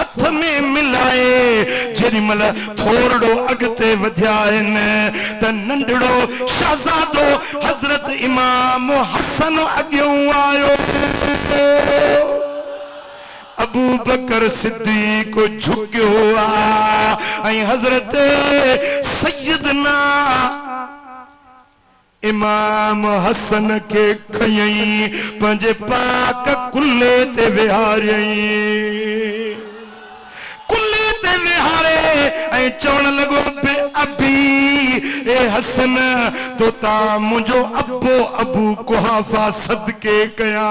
हथ में मिलाए जेडी मल थोड़ो अगते वधिया त नंढड़ो शहजादो हजरत इमाम हसन अॻियों आयो। अबू बकर सिद्दीक झुकियो आ ऐं हजरत सैयदना इमाम हसन के खयई पंहिंजे पाक कुल्ले ते विहारियई। कुल्ले ते विहारे ऐं चवण लॻो बे अबी ए हसन तो ता मुंहिंजो अबो अबू कुहाफा सदके कया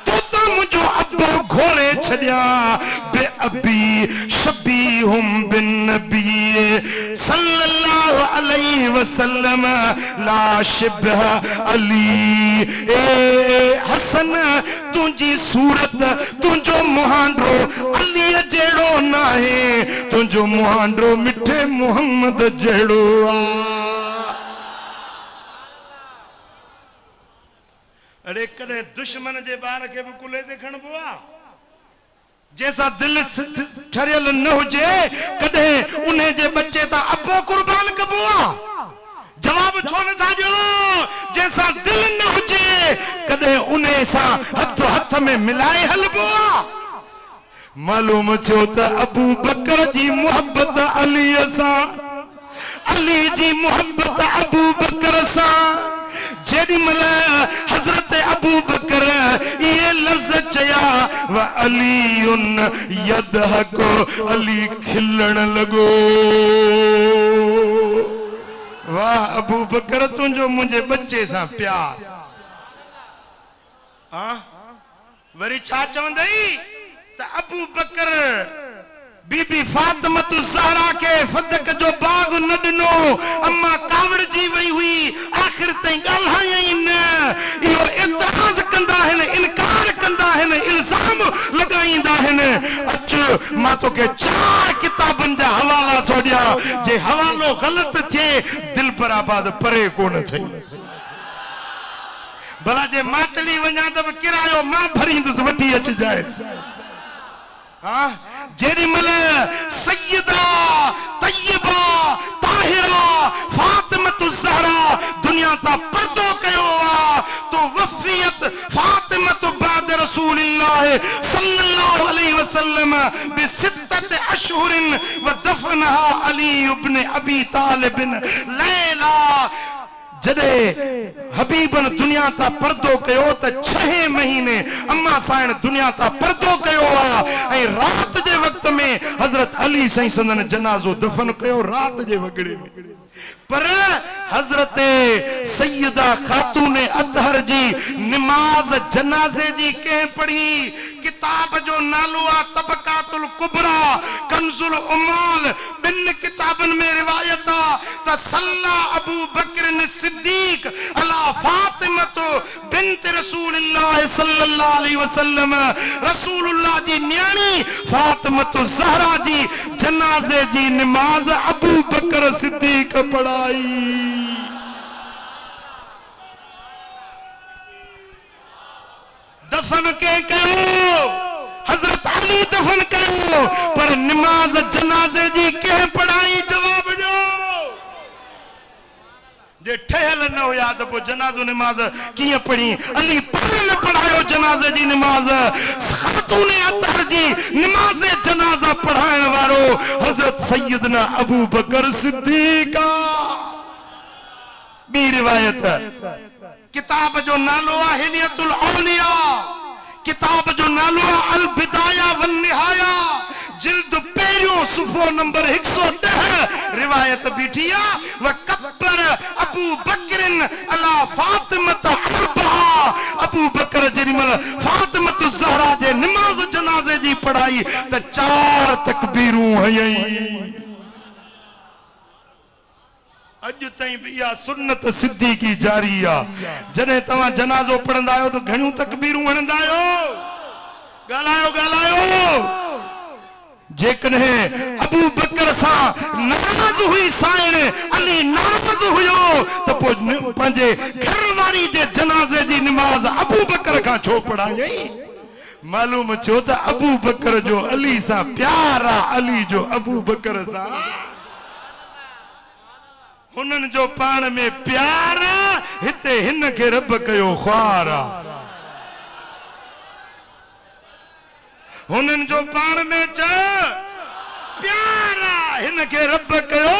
तो ता मुंहिंजो अबो घोड़े छॾिया बे अबी शबीहुम बिन नबी सल्लल्लाहु अलैहि वसल्लम ला शिबह अली। ए हसन तुझी सूरत तुझो मुहांडो अली जेड़ो नाहे तुझो मुहांडो मिठे मोहम्मद जेड़ो आ। अरे कदे दुश्मन जे बार के भी कुले ते खणबो आ जैसा दिल ठरियल न हुजे कदे उन्हें जे बच्चे ता अबो कुर्बान कबो आ। जवाब छो न था ॾियो जैसा दिल न हुजे कदे उन्हें सा हथ हथ में मिलाए हलबो आ। मालूम थियो त अबू बकर जी मोहब्बत अली सा अली जी मोहब्बत अबू बकर सा। जेडी मल हजरत अबू बकर ये लफ्ज चया व अलीउन यदहको अली खिलण लगो। वाह अबू बकर तुझो मुझे बच्चे सा प्यार। हाँ वरी छा चवंदई त अबू बकर बीबी फातिमत ज़हरा के फदक जो बाग न दिनो अम्मा कावड़जी वई हुई आखिर ताईं ॻाल्हायई न। इहो एतराज़ कंदा आहिनि इनकार कंदा आहिनि इल्ज़ाम लॻाईंदा आहिनि। अच मां तोखे 4 किताबनि जा हवाला थो ॾियां जे हवालो ग़लति थिए दिल बराबाद परे कोन थई। भला जे मातली वञा त बि किरायो मां भरींदुसि वठी अच जाइज़। हाँ जेडी मल सैयदा तय्यबा ताहिरा फातिमतु ज़हरा दुनिया ता पर्दो कयो आ तो वफ़ियत फातिमतु बाद रसूलिल्लाह सल्लल्लाहु अलैहि वसल्लम बिसित्तत अशहुरिन व दफनहा अली इब्न अबी तालिब लैला। जदे हबीबन दुनिया ता पर्दो कयो त 6 महीने अम्मा साइण दुनिया ता पर्दो कयो आ ऐं रात जे वक्त में हजरत अली साईं संदन जनाज़ो दफन कयो रात जे वगड़े में। पर हजरत सैयदा खातून अतहर जी नमाज जनाजे जी के पढ़ी। किताब जो नालो आ तबकातुल कुबरा कंजुल उमाल। 2 किताबन में रिवायत आ त सल्ला अबू बकर सिद्दीक अला फातिमतो बिन्त रसूलिल्लाह सल्लल्लाहु अलैहि वसल्लम। रसूलुल्लाह जी न्याणी फातिमतो ज़हरा जी जनाजे जी नमाज अबू बकर सिद्दीक पढ़ाई। दफन के कयो हजरत अली दफन कयो पर नमाज जनाजे जी के पढ़ाई जवाब दो। जे ठहल न हुया तो पोइ जनाज़ो नमाज कीअं पढ़ी। अली पाण न पढ़ायो जनाज़े जी नमाज। खातून अतहर जी नमाज़ जनाज़ा पढ़ाइण वारो हजरत सैयदना अबू बकर सिद्दीक। बी रिवायत किताब जो नालो आहे हिलियतुल औलिया। किताब जो नालो आहे अल बिदाया वन निहाया। जिल्द पहिरियों सुफ़ो नंबर 110 रिवायत बीठी आहे व कब्बर अबू बकरिन अला फातिमत अरबा। अबू बकर जेडी मल फातिमत ज़हरा जे नमाज जनाज़े जी पढ़ाई त 4 तकबीरूं हयई। अज ताईं भी इहा सुन्नत सिद्दीकी जारी आ। जॾहिं तव्हां जनाज़ो पढ़ंदा आहियो त घणियूं तकबीरूं हणंदा आहियो। ॻाल्हायो ॻाल्हायो। जेकॾहिं अबू बकर सां नाराज़ हुई साइण अली नाराज़ हुयो त पोइ पंहिंजे घर वारी जे जनाज़े जी नमाज़ अबू बकर खां छो पढ़ायई। मालूम छो त अबू बकर जो अली सां प्यार आहे, अली जो अबू बकर सां हुननि जो पाण में प्यार आहे, हिते हिन खे रब कयो ख्वार आहे। हुननि जो पाण में प्यार आहे, हिन खे रब कयो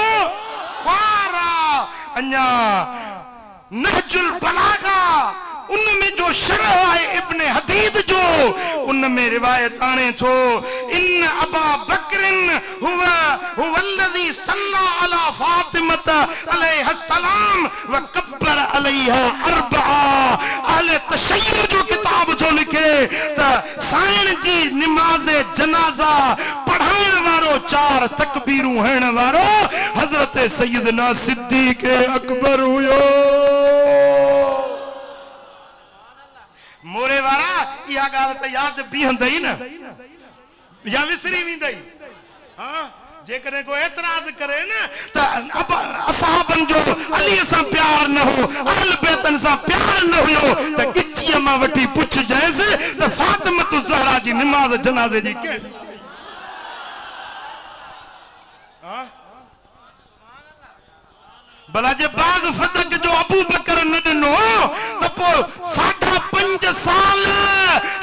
ख्वार आहे। अञा नहजुल बलागा उनमें जो शरह आहे इब्न हदीद जो, उनमें रिवायत आणे थो इन अबा बकरिन हुवल्लज़ी सल्ला अला फातिमत अलैहिस्सलाम व कब्बर अलैहा अरबआ। अहले तशय्युअ जो किताब जो लिखे त साईं जी निमाज़ जनाज़ा पढ़ाइण वारो 4 तकबीरूं हणण वारो हज़रत सैयदना सिद्दीक़ अकबर हुयो। मोरे वारा इहा ॻाल्हि त यादि बीहंदई न या विसरी वेंदई? हाँ, जेकॾहिं को एतराज़ करे न त असहाबनि जो अलीअ सां प्यार न हो, अहल बैतनि सां प्यार न हुयो, त गिचीअ मां वठी पुछजांइसि त फातिमत ज़हरा जी निमाज़ जनाज़े जी के भला जे बाज़ फदक जो अबू बकर न ॾिनो त पोइ 5.5 साल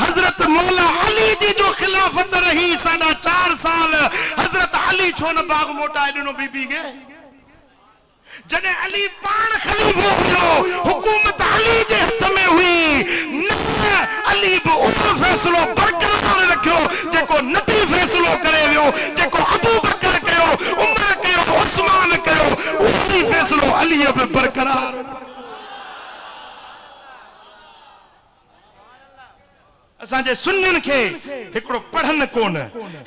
हज़रत मौला अली जी जो खिलाफत रही, 4.5 साल हज़रत अली छो न बाग मोटाए ॾिनो बीबी खे? जॾहिं अली पाण ख़लीफ़ो हुयो, हुकूमत अली जे हथ में हुई, न अली बि उहो फ़ैसिलो बरक़रार रखियो जेको नबी फ़ैसिलो करे वियो, जेको अबू बकर कयो, उमर कयो, उस्मान कयो, उहो फ़ैसिलो अली बि बरक़रार। असांजे सुन्नियुनि खे हिकिड़ो पढ़नि कोन,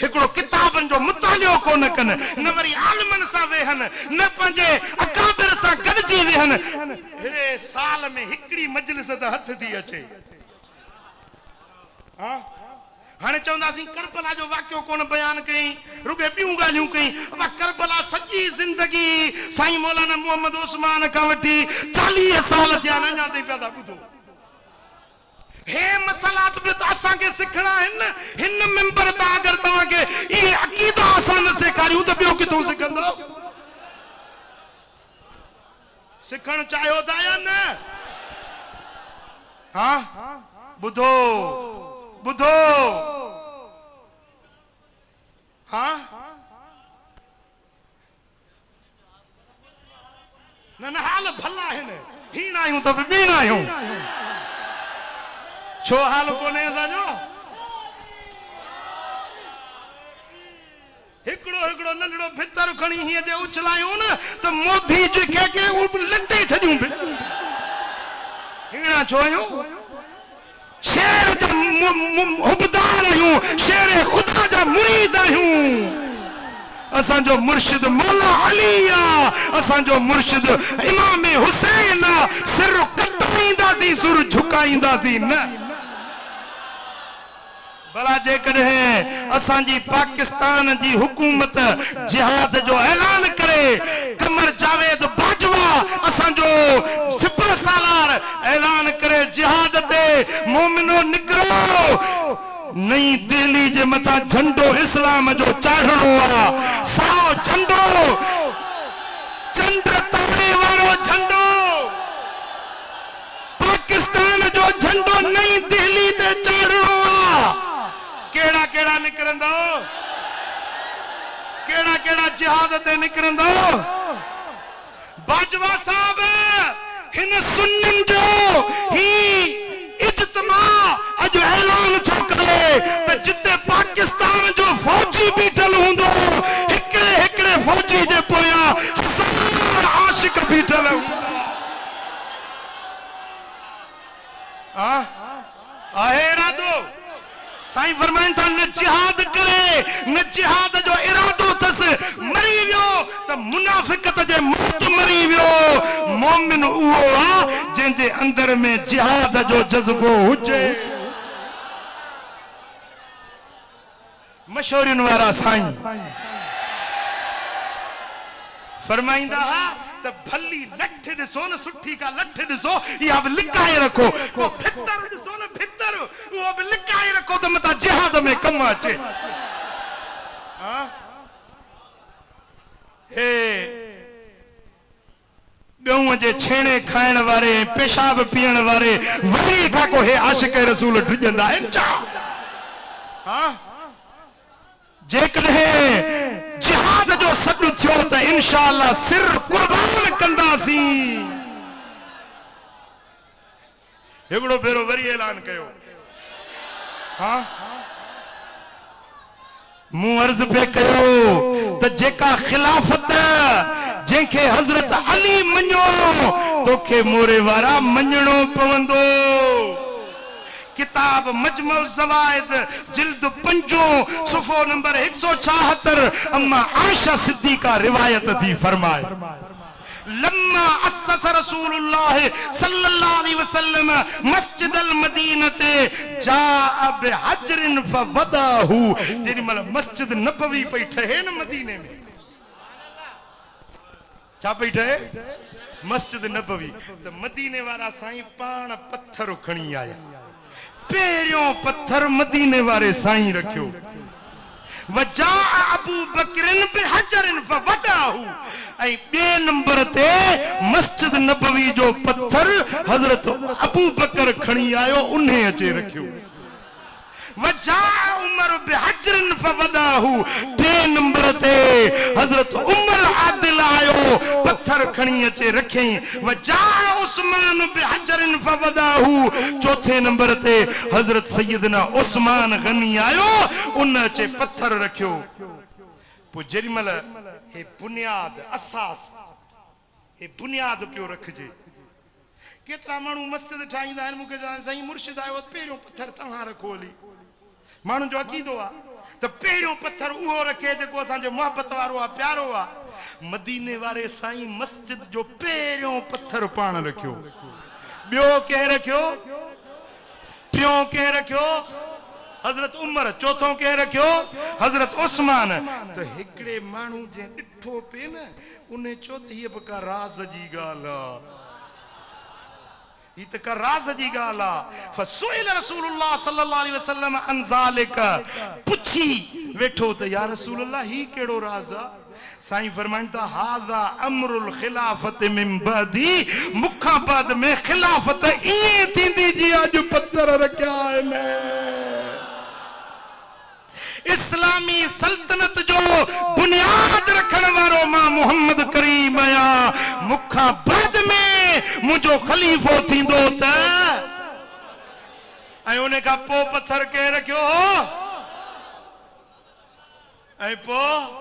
हिकिड़ो किताबनि जो मुतालियो कोन कनि, न वरी आलिमनि सां वेहनि, न पंहिंजे अकाबिर सां गॾिजी वेहनि। हे साल में हिकिड़ी मजलिस त हथ थी अचे। हाणे चवंदासीं करबला जो वाक़ियो कोन बयान कई, रुॻे ॿियूं ॻाल्हियूं कई। करबला सॼी ज़िंदगी साईं मौलाना मोहम्मद उस्मान खां वठी 40 साल थिया अञा ताईं पिया था ॿुधो। हे मसलात बि त असांखे सिखणा आहिनि। हिन मिंबर तां अगरि तव्हांखे इहे अक़ीदा असां न सेखारियूं त ॿियो किथां सिखंदो? सिखणु चाहियो था या न? हा, ॿुधो ॿुधो। हा, न हाल भला आहिनि, हीण आहियूं त बि ॿीण आहियूं। छो हाल कोन्हे असांजो? हिकिड़ो नंढड़ो भितर खणी हीअं जे उछलायूं न त मोदी जे के लटे छॾियूं। हीणा छो आहियूं? शेर जा हुबदार आहियूं, शेर ख़ुदा जा मुरीद आहियूं। असांजो मुर्शिद मौला अली आहे, असांजो मुर्शिद इमाम हुसैन आहे। सिर कटाईंदासीं, सुर झुकाईंदासीं न। भला जेकॾहिं असांजी पाकिस्तान जी हुकूमत जिहाद जो ऐलान करे, कमर जावेद बाजवा असांजो सिपह सालार ऐलान करे जिहाद ते, मोमिनो निकिरो, नई दिल्ली जे मथां झंडो इस्लाम जो चाढ़णो आहे। साओ झंडो, चंड तारे वारो झंडो, पाकिस्तान जो झंडो नई दिल्ली ते चाढ़णो आहे। केड़ा केड़ा निकरंदो? केड़ा केड़ा जिहाद ते निकरंदो? बाजवा साहब हिन सुन्निन जो ही इज्तिमा अज ऐलान छो करे त जिते पाकिस्तान जो फौजी बीठल हूंदो, हिकिड़े हिकिड़े फौजी जे पोयां 1000 आशिक बीठल हूंदा। आहे इरादो? साईं फरमाइनि था न जिहाद करे, न जिहाद जो इरादो अथसि, मरी वियो त मुनाफ़िक़त जे मौत मरी वियो। मोमिन उहो आहे जंहिंजे अंदर में जिहाद जो जज़्बो हुजे। मशहूरियुनि वारा साईं फरमाईंदा हा त भली लठ ॾिसो न, सुठी का लठ ॾिसो, इहा बि लिकाए रखो। पोइ भितर ॾिसो न, भितर वो भी लिकाए रखो तो मता जिहाद में कम अचे। हाँ हे गऊं जे छेणे खाइण वारे पेशाब पीअण वारे वरी खां को हे आशिक रसूल डिजंदा आहिनि छा? हाँ जेकॾहिं जिहाद जो सॾु थियो त इंशाअल्लाह सिर कुर्बान कंदासीं। हिकिड़ो भेरो वरी ऐलान कयो। हाँ मूं अर्ज़ पे कयो त जेका खिलाफत जंहिंखे हज़रत अली मञो तोखे मोरे वारा मञणो पवंदो। किताब मजमुल ज़वाइद जिल्द 5 सुफ़ो नंबर 176 अम्मा आयशा सिद्दीका रिवायत थी फरमाए लम्मा अस्सस रसूलुल्लाह सल्लल्लाहु अलैहि वसल्लम मस्जिद अल मदीनते जाअ बिहजरिन फवदाहु। जेडी मतलब मस्जिद नबवी पई ठहे न मदीने में, छा पई ठहे? मस्जिद नबवी। तो मदीने वारा साईं पाण पत्थर खणी आया। पहिरियों पत्थर मदीने वारे साईं रखियो। वजा अबू बकरिन बिहजरिन फवदाहु। ऐं ॿिए नंबर ते मस्जिद नबवी जो पत्थर हज़रत अबू बकर खणी आयो, उन्हें अचे रखियो। वजा उमर बिहजरिन फवदाहु। टे नंबर ते हज़रत उमर आदिल आयो, पत्थर खणी अचे रखियईं। वजा उस्मान बिहजरिन फवदाहु। चौथे नंबर ते हज़रत सैयदना उस्मान गनी आयो, उन अचे पत्थर रखियो। पोइ जेॾीमहिल हे बुनियाद असास हे बुनियाद पियो रखिजे। केतिरा माण्हू मस्जिद ठाहींदा आहिनि, मूंखे चवंदा साईं मुर्शिद आयो पहिरियों पत्थर तव्हां रखो हली। माण्हुनि जो अक़ीदो आहे त पहिरियों पत्थर उहो रखे जेको असांजो मोहबत वारो आहे, प्यारो आहे। मदीने वारे साईं मस्जिद जो पहिरियों पत्थर पाण रखियो। ॿियो कंहिं रखियो? टियों कंहिं रखियो? हज़रत उमर। चौथों कंहिं रखियो? हज़रत उस्मान। त हिकिड़े माण्हू जंहिं ॾिठो पिए न, उन चयो त हीअ बि का राज़ जी ॻाल्हि आहे, ही त का राज़ जी ॻाल्हि आहे। फसुइल रसूलुल्लाह सल्लल्लाहु अलैहि वसल्लम अन ज़ालिक। पुछी वेठो त या रसूलल्लाह ही कहिड़ो राज़ आहे? साईं फरमाइनि था हाज़ा अमरुल खिलाफत मिन बदी। मुखां बाद में खिलाफत ईअं थींदी जीअं अॼु पत्थर रखिया आहिनि। इस्लामी सल्तनत जो बुनियाद रखण वारो मां मोहम्मद करीम आहियां। मुखां बाद में मुंहिंजो खलीफ़ो थींदो त ऐं उन खां पोइ पत्थर कंहिं रखियो हो? ऐं पोइ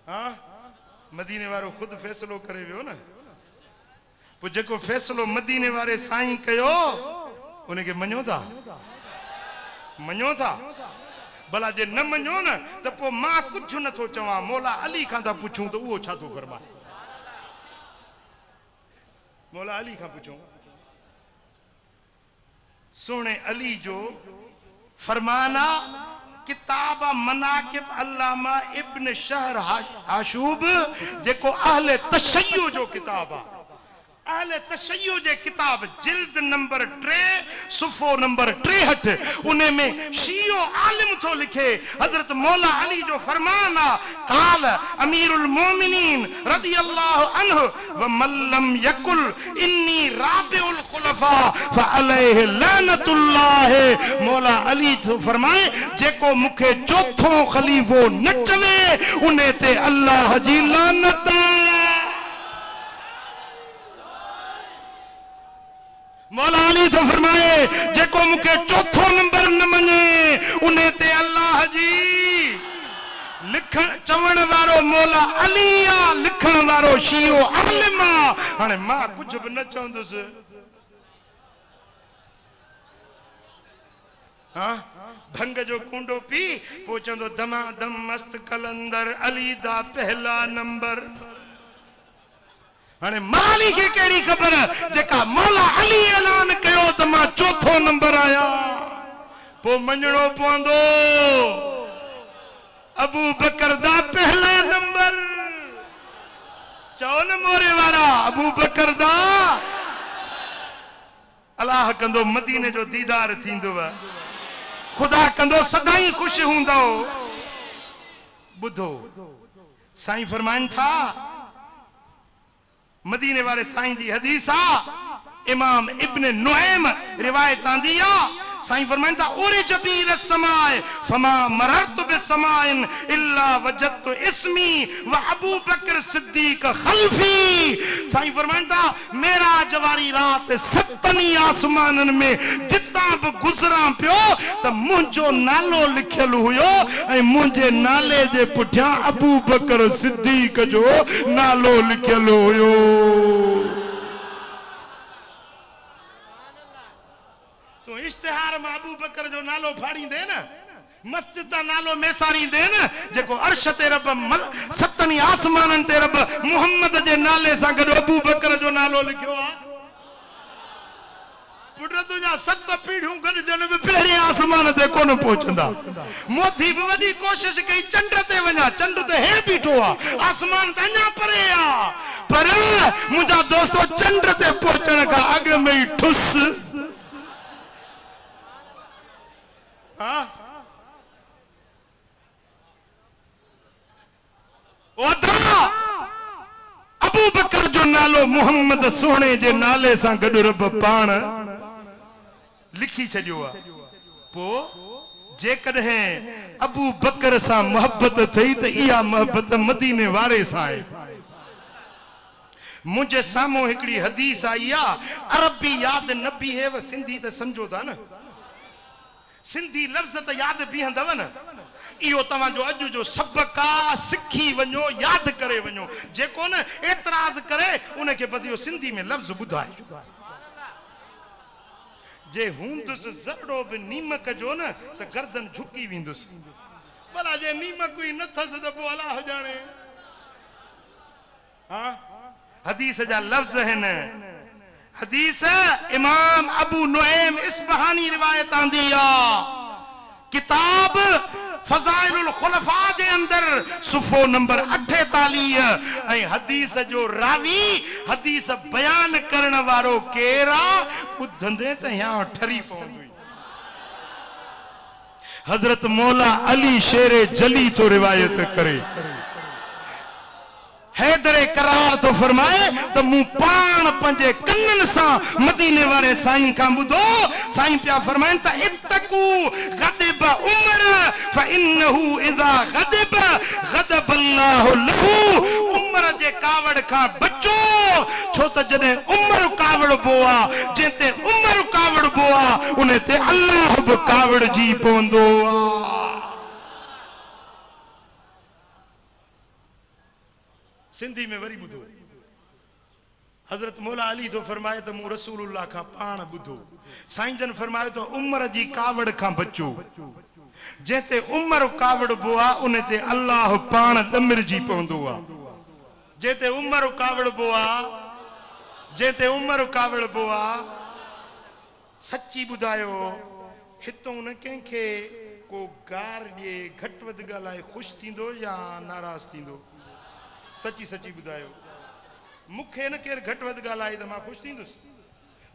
हाँ मदीने वारो ख़ुदि फ़ैसिलो करे वियो न। पोइ जेको फ़ैसिलो मदीने वारे साईं कयो उनखे मञो था? मञो था? भला जे न मञो न त पोइ मां कुझु नथो चवां, मौला अली खां था पुछूं त उहो छा थो फरमाए। मौला अली खां पुछूं। सोने अली जो फरमाना किताब मनाकिब अल्लामा इब्न शहर आशूब जेको अहले तशय्यो जो किताब आहे। अहले तशय्यो जे किताब जिल्द नंबर 3 सुफ़ो नंबर 63 उन में शियो आलिम थो लिखे। हज़रत मौला अली जो फरमान आहे काल अमीरुल मोमिनीन रज़ियल्लाहु अन्हु व मल्लम यकुल इन्नी राबिउल खुलफा फअलैहि लानतुल्लाह। मौला अली थो फरमाए जेको मूंखे चौथों खलीफ़ो न चवे उन ते अल्लाह जी लानत। मौला अली तो फरमाए जेको मूंखे चौथो नंबर न मञे उन ते अल्लाह जी लिखण चवण वारो मौला अली आ, लिखण वारो शियो आलिम आ। हाणे मां कुझु बि न चवंदुसि। हाँ भंग जो कुंडो पी पोइ चवंदो दमादम मस्त कलंदर अली दा पहला नंबर। हाणे माली खे कहिड़ी ख़बर जेका मौला अली ऐलान कयो त मां चौथो नंबर आहियां। पोइ मञणो पवंदो अबू बकर दा पहला नंबर। चओ न मोरे वारा अबू बकर दा। अलाह कंदो मदीने जो दीदार थींदो, खुदा कंदो सदाई खुश हूंदो। बुधो साईं फरमाइन था, मदीने वाले साईं जी हदीस आ, इमाम इब्न नुहैम रिवायत आंदी आ। साईं फरमाइन था, उरिज बी रस्माए फमा मररतु बिसमाइन इल्ला वजदतु इस्मी व अबू बकर सिद्दीक खल्फी। साईं फरमाइन था, मेरा जवारी रात सतनी आसमानन में जिता भी गुजरा पियो त मुंहिंजो नालो लिखियल हुयो ऐं मुंहिंजे नाले जे पुठियां अबू बकर सिद्दीक जो नालो लिखियल हुयो। तो इश्तिहार में अबू बकर जो नालो फाड़ी दे न, मस्जिद का नालो मेसारी दे न, जेको अर्श ते रब सतनी आसमानन ते रब मुहम्मद जे नाले सां गॾु अबू बकर जो नालो लिखियो आ। पुट तुंहिंजा 7 पीढ़ियूं गॾिजनि बि पहिरें आसमान ते कोन पहुचंदा। मोदी बि वॾी कोशिश कई चंड ते वञा, चंड ते हे बीठो आहे, आसमान त अञा परे आहे, पर मुंहिंजा दोस्तो चंड ते पहुचण खां अॻु में ई ठुस। अबू बकर जो नालो मुहम्मद सोने जे नाले सां गॾु रब पाण लिखी छॾियो आहे। पोइ जेकॾहिं अबू बकर सां मोहब्बत थई त इहा मोहब्बत मदीने वारे सां आहे। मुंहिंजे साम्हूं हिकिड़ी हदीस आई आहे, अरबी यादि न बीहेव, सिंधी त सम्झो था न, सिंधी लफ़्ज़ त यादि बीहंदव न। इहो तव्हांजो अॼु जो सबक़ आहे, सिखी वञो, यादि करे वञो। जेको न एतराज़ करे उनखे बसि इहो सिंधी में लफ़्ज़ ॿुधाए। जे हूंदुसि ज़रड़ो बि नीमक जो न त गर्दन झुकी वेंदुसि, भला जे नीमक ई न अथसि त पोइ अलाह ॼाणे। हदीस जा लफ़्ज़ आहिनि। हदीस इमाम अबू नुएम इस्बहानी रिवायत आंदी आ, किताब फज़ाइलुल खुलफा जे अंदर सुफ़ो नंबर 48। ऐं हदीस जो रावी, हदीस बयान करण वारो केरु आहे, ॿुधंदे त यहाँ ठरी पवंदी। हज़रत मौला अली शेरे जली तो रिवायत करे। हैदरे करार तो फरमाए तो मूं पान पंजे कन्नन सां मदीने वाले साईं खां ॿुधो। साईं पिया फरमाइनि त इत्तकू गदिब उमर फइन्नहु इज़ा गदिब गदब अल्लाहु लहू। उमर जे कावड़ खां बचो, छो त जॾहिं उमर कावड़बो आहे, जिते उमर कावड़बो आहे उन ते अल्लाह बि कावड़जी पवंदो आहे। सिंधी में वरी ॿुधो, हज़रत मौला अली तो फरमाए त मूं रसूलुल्लाह खां पाण ॿुधो। साईं जन फरमायो त उमर जी कावड़ खां बचो, जिते उमर कावड़बो आहे उन ते अल्लाह पाण ॾमिरजी पवंदो आहे। जिते उमर कावड़बो आहे, जिते उमर कावड़बो आहे, सची ॿुधायो हितों न कंहिंखे को गार ॾिए घटि वधि ॻाल्हाए ख़ुशि थींदो या नाराज़ थींदो? सची सची ॿुधायो। मूंखे न केरु घटि वधि ॻाल्हाए त मां ख़ुशि थींदुसि?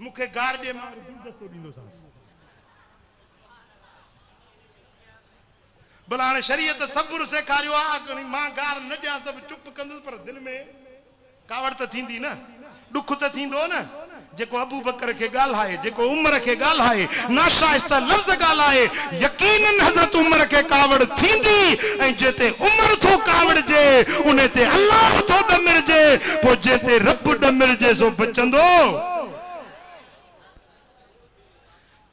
मूंखे गार ॾिए मां गुलदस्तो ॾींदोसांसि। भला हाणे शरीयत सबुर सेखारियो आहे, मां गार न ॾियां त बि चुप कंदुसि, पर दिलि में कावड़ त थींदी न, ॾुख त थींदो न। जेको अबू बकर खे ॻाल्हाए, जेको उमर खे ॻाल्हाए, नाशाइस्ता लफ़्ज़ ॻाल्हाए, यकीनन हज़रत उमर खे कावड़ थींदी। ऐं जिते उमर थो कावड़जे उन ते अल्लाह थो ॾमिरजे, पोइ जिते रब ॾमिरजे सो बचंदो।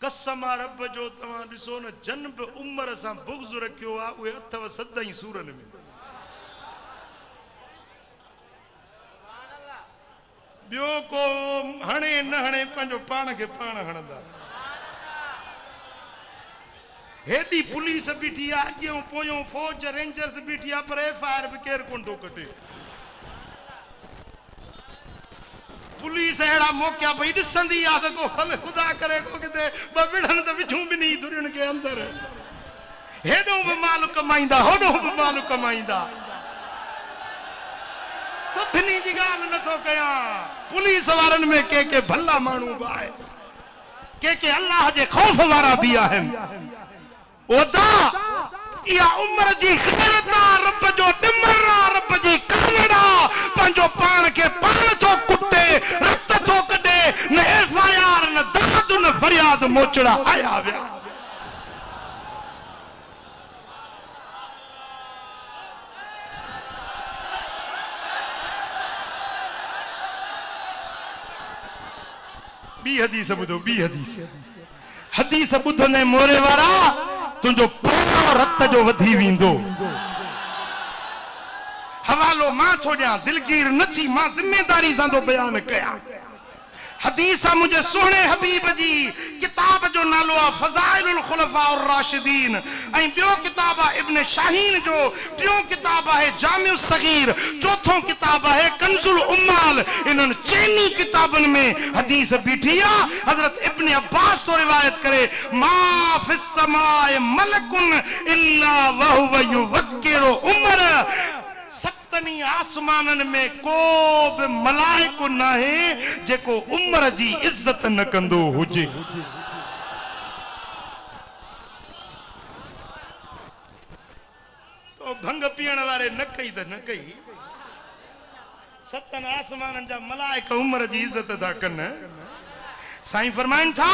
कसम आहे रब जो, तव्हां ॾिसो न, जन बि उमर सां बुग़्ज़ रखियो आहे उहे अथव 7 सूरनि में। ॿियो को हणे न हणे पंहिंजो पाण खे पाण हणंदा। हेॾी पुलिस बीठी आहे, अॻियों पोयों फौज रेंजर्स बीठी आहे, पर FIR बि केरु कोन थो कटे। पुलिस अहिड़ा मौक़ा भई ॾिसंदी आहे त को भले ख़ुदा करे को किथे ॿ विढ़नि त विझूं बि नी धुरियुनि खे अंदर। हेॾो बि माल कमाईंदा, होॾो बि माल कमाईंदा। सभिनी जी ॻाल्हि नथो कयां, पुलिस वारनि में के भला माण्हू बि आहे। के अल्लाह जे खौफ वारा भी आहिनि ओदा या उम्र जी खैरत रब जो डिमर रब जी कानड़ा पंजो पान के पान थो कुटे रत थो कढे न एफआईआर न दाद न फरियाद मोचड़ा आया विया बी हदीस ॿुधो बी हदीस ॿुधंदे मोरे वारा तुंहिंजो पाणो रत जो वधी वेंदो हवालो मां थो ॾियां दिलगीर नची मां ज़िम्मेदारी सां थो बयान कयां हदीस मुझे सोने हबीब जी किताब जो नालो आहे फज़ाइलुल खुलफा और राशिदीन ऐं ॿियो किताब आहे इब्न शाहीन जो टियों किताब आहे जामिउ सगीर चौथों किताब आहे कंजुल उम्माल इन्हनि चइनी किताबनि में हदीस बीठी आहे हजरत इब्न अब्बास तो रिवायत करे मा फिस समाए मलकुन इल्ला वहुव युवक्किरु उमर सतनी आसमानन में को भी मलाइको नाहे जेको उम्र जी इज्जत न कंदो हुजे तो भंग पीअण वारे न कई त न कई सतन आसमानन जा मलाइक उम्र जी इज्जत था कनि साईं फरमाइनि था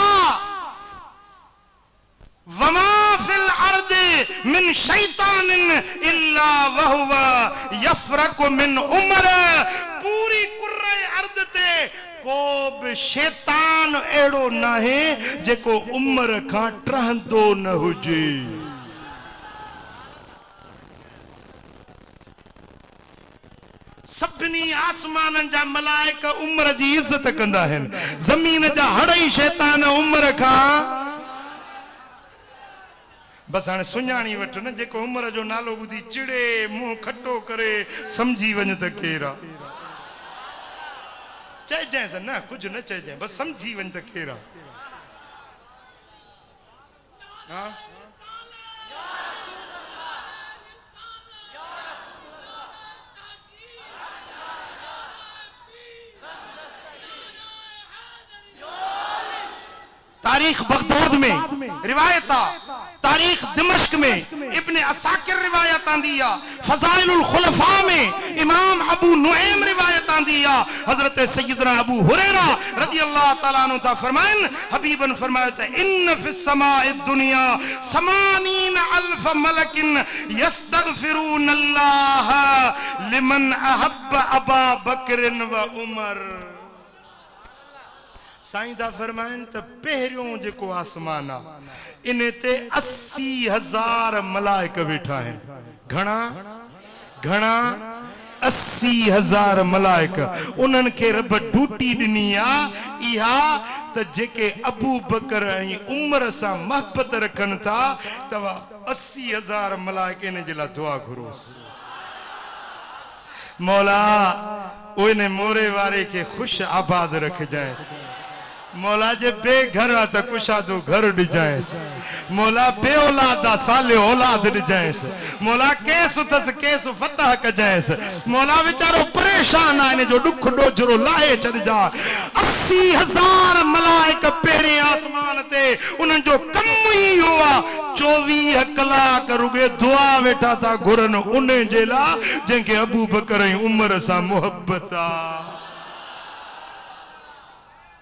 वमा फिल अर्द मिन शैतानिन इल्ला वहुव यफरक मिन उमर पूरी कुर्रे अर्द ते को भी शैतान एड़ो नाहे जेको उम्र खां टहंदो न हुजे सभिनी आसमाननि जा मलाइक उम्र जी इज्जत कंदा आहिनि ज़मीन जा हड़ई शैतान उम्र खां बस हाणे सुञाणी वठ न जेको उम्र जो नालो ॿुधी चिड़े मुंहुं खटो करे समझी वञ त केरु आहे चइजांइसि न कुझु न चइजांइ बस समझी वञ त केरु आहे तारीख बगदाद में रिवायत तारीख दिमश्क में इब्न असाकिर रिवायत आंदी फज़ाइलुल खुलफा में इमाम अबू नुऐम रिवायत आंदी हजरत सैयदना अबू हुरैरा रज़ियल्लाहु तआला अन्हु था फरमाइन हबीबन फरमाया था इन फिस समाए दुनिया समानीन अल्फ मलकिन यस्तगफिरून अल्लाह लिमन अहब्ब अबा बकरिन व उमर साईं था फरमाइनि त पहिरियों जेको आसमान आहे इन ते 80,000 मलाइक वेठा आहिनि घणा घणा 80,000 मलाइक उन्हनि खे रब ड्यूटी ॾिनी आहे इहा त जेके अबू बकर ऐं उमर सां मोहबत रखनि था तव्हां 80,000 मलाइक इन जे लाइ दुआ घुरोसि मौला उन मोरे वारे खे ख़ुशि आबाद रखजांइसि मौला जे बेघर आहे त कुशादो घर ॾिजांइसि मौला बे औलाद आहे साले औलाद ॾिजांइसि मौला केस अथसि केस फतह कजांइसि मौला वीचारो परेशान आहे इन जो ॾुख ॾोजरो लाहे छॾिजा 80,000 मलाइक पहिरें आसमान ते उन्हनि जो कमु ई इहो आहे 24 कलाक रुॻे दुआ वेठा था घुरनि उन जे लाइ जंहिंखे अबू बकर ऐं उमर सां मोहबत आहे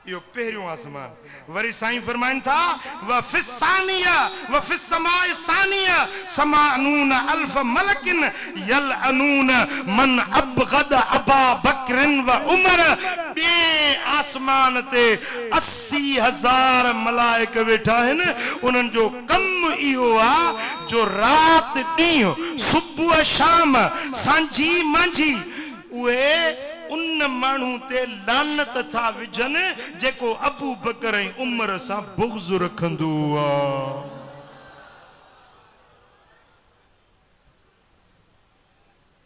यो पहिरियों आसमान वरी साईं फरमाइनि था व फिसानिया व फिसमाए सानिया समानून अल्फ मलकिन यलअनून मन अबगद अबा बकरिन व उमर बे आसमान ते 80,000 मलाइक वेठा आहिनि उन्हनि जो कम इहो आहे जो राति ॾींहुं सुबुह शाम सांझी मंझी उहे उन माण्हू ते लानत था विझनि जेको अबू बकर ऐं उमर सां बुग़्ज़ रखंदो आहे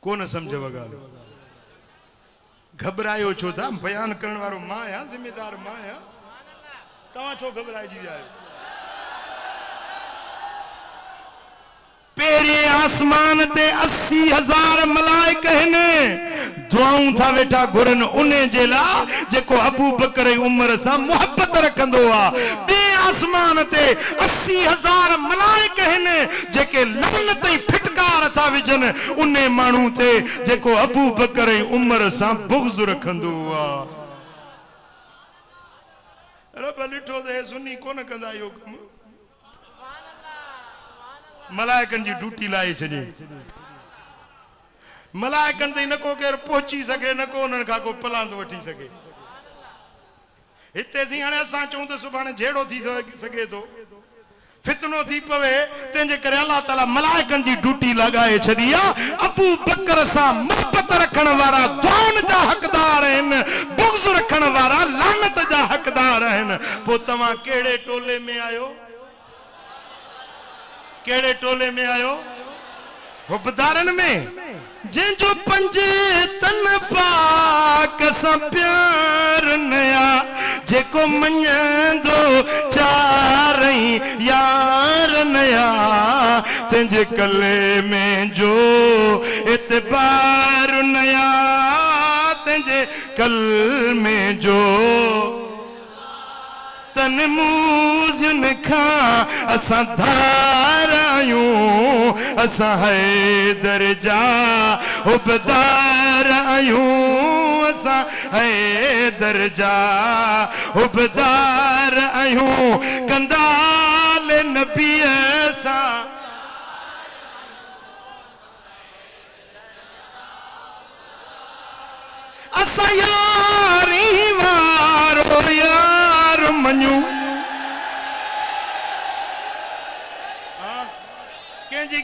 कोन सम्झव ॻाल्हि घबरायो छो था बयान करण वारो मां आहियां ज़िम्मेदार मां आहियां तव्हां छो घबराइजी विया आहियो पहिरें आसमान ते 80,000 मलाइक आहिनि दुआऊं था वेठा घुरनि उन जे लाइ जेको अबू बकर ऐं उमर सां मोहबत रखंदो आहे ॿिए आसमान ते 80,000 मलाइक आहिनि जेके लानत ई फिटकार था विझनि उन माण्हू ते जेको अबू बकर ऐं उमर सां बुग़्ज़ रखंदो आहे। रब ॾिठो त हे सुन्नी कोन कंदा इहो कमु, मलाइकनि जी ड्यूटी लाइ छॾी। मलाइकनि ताईं न को केरु पहुची सघे, न को उन्हनि खां को पलांदो वठी सघे। हिते थी हाणे असां चऊं त सुभाणे जहिड़ो थी सघे थो, फितनो थी पवे, तंहिंजे करे अलाह ताला मलाइकनि जी ड्यूटी लॻाए छॾी आहे। अबू बकर सां मोहबत रखण वारा दुआउनि जा हक़दार आहिनि, बुग़्ज़ रखण वारा लानत जा हक़दार आहिनि। पोइ तव्हां कहिड़े टोले में आहियो? कहिड़े टोले में आहियो? हुबदारनि में, जंहिंजो पंजे तन पाक सां प्यार नया, जेको मञंदो चारई यार नया, तंहिंजे कले में जो एतबार नया, तंहिंजे कल में जो तन मूज़न खां असां धार आहियूं, असां हैदर जा हुबदार आहियूं, असां हैदर जा हुबदार आहियूं, कंदाल नबीअ सां असां यारी वारो यार मञू।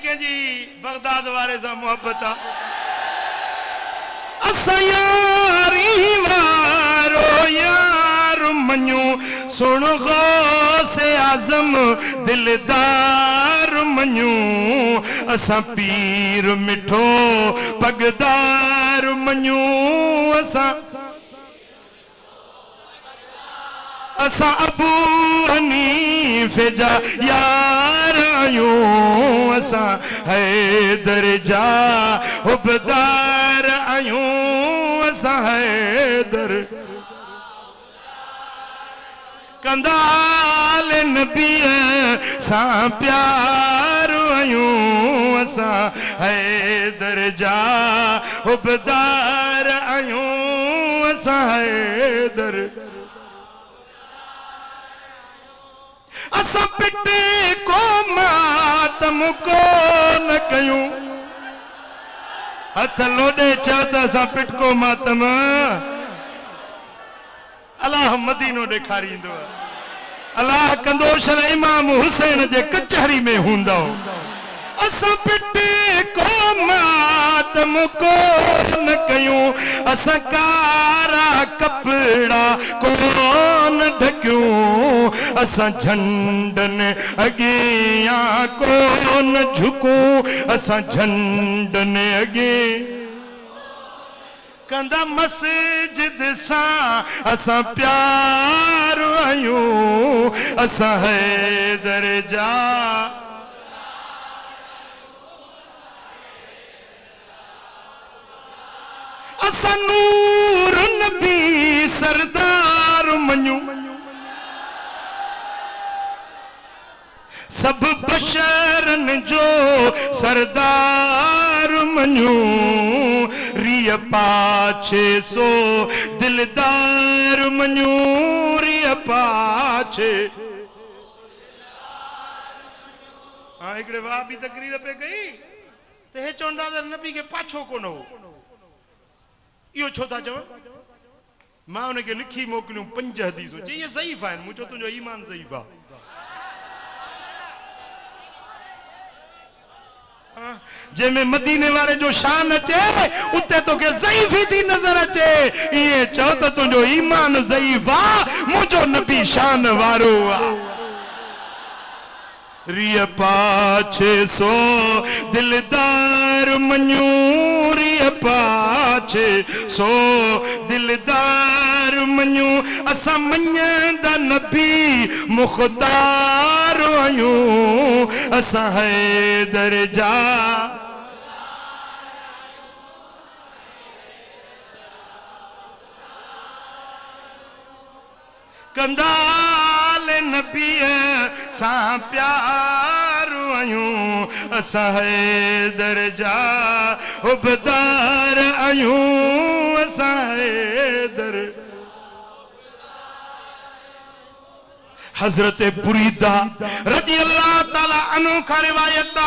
कंहिंजी बगदाद वारे सां मोहब्बत आहे। असां यारी वारो यार मञू, सुण गौसे आज़म दिलदार मञू, असां पीर मिठो पगदार मञू, असां अबू हनीफे जा यार आहियूं, असां हैदर जा हुबदार आहियूं, असां हैदर कंदाल नबीअ सां प्यार आहियूं, असां हैदर जा हुबदार आहियूं, असां हैदर। असां पिटे को मातम को न कयूं, हथ लोॾे चओ त असां पिटको मातम अलाह मदीनो ॾेखारींदो, अलाह कंदो शल इमाम हुसैन जे कचहरी में हूंदो। असां पिटे को मातम को न कयूं, असां कारा कपड़ा कोन ढकियूं, असां झंडनि अॻियां कोन झुकूं, असां झंडनि अॻे कंदा मस्जिद सां असां प्यार आहियूं, असां हैदर जा असां नूर नबी सरदार मञू, सब बशरन जो सरदार मञू, रिय पाछे सो दिलदार मञू, रिय पाछे। हाँ हिकिड़े वाह बि तकरीर पे कई त हे चवंदा त नबी खे पाछो कोन हो, इहो छो था चवनि? मां उनखे लिखी मोकिलियूं 5 हदीसूं, चई इहे ज़ईफ़ आहिनि। मूं चयो तुंहिंजो ईमान ज़ईफ़ आहे। जंहिंमें मदीने वारे जो शान अचे उते तोखे ज़ईफ़ ई थी नज़र अचे, इएं चओ त तुंहिंजो ईमान ज़ईफ़ आहे, मुंहिंजो नबी शान वारो आहे। रिय पाछे सो दिलदार मञू, रिय पाछे सो दिलदार मञू, असां मञंदा नबी मुख़्तार आहियूं, असां हैदर जा कंदाल नबी सा प्यार आयूं असां हैदर जा उबदार आयूं असां हैदर। हजरत बुरीदा रजी अल्लाह ताला अन्हु का रिवायत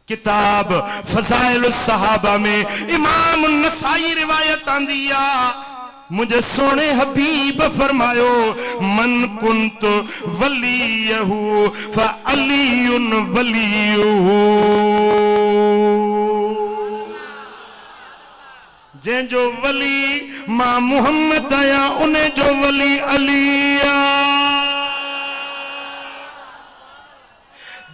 किताब फज़ाइल सहाबा में इमाम नसाई रिवायत आंदी आ मुझे सोने हबीब फरमायो मन कुंत वलीयहू फअलियुन वलीयुहू। जंहिंजो वली मां मुहम्मद आया उन्हें जो वली अलिया।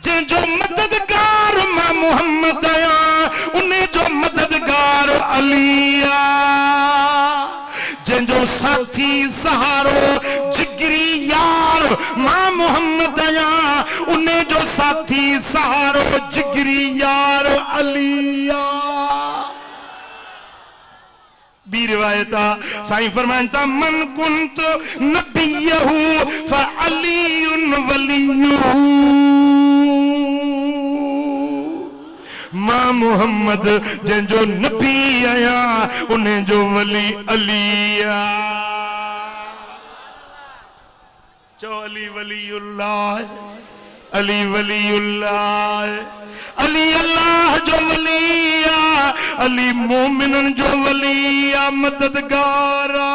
जंहिंजो मददगार मां मुहम्मद आया उन्हें जो मददगार अलिया। जंहिंजो साथी सहारो जिगरी यार मां मुहम्मद आया उन्हें जो साथी सहारो जिगरी यार अलिया। बी रिवायत साईं फरमाइता मन कुंत नबियहू फअलियुन वलियुहू। मां मुहम्मद जंहिंजो नबी आया उन्हें जो वली अलिया। चो अली वलीउल्लाह अली वलीउल्लाह। अली अल्लाह जो वलिया अली मोमिनन जो वलिया मददगारा।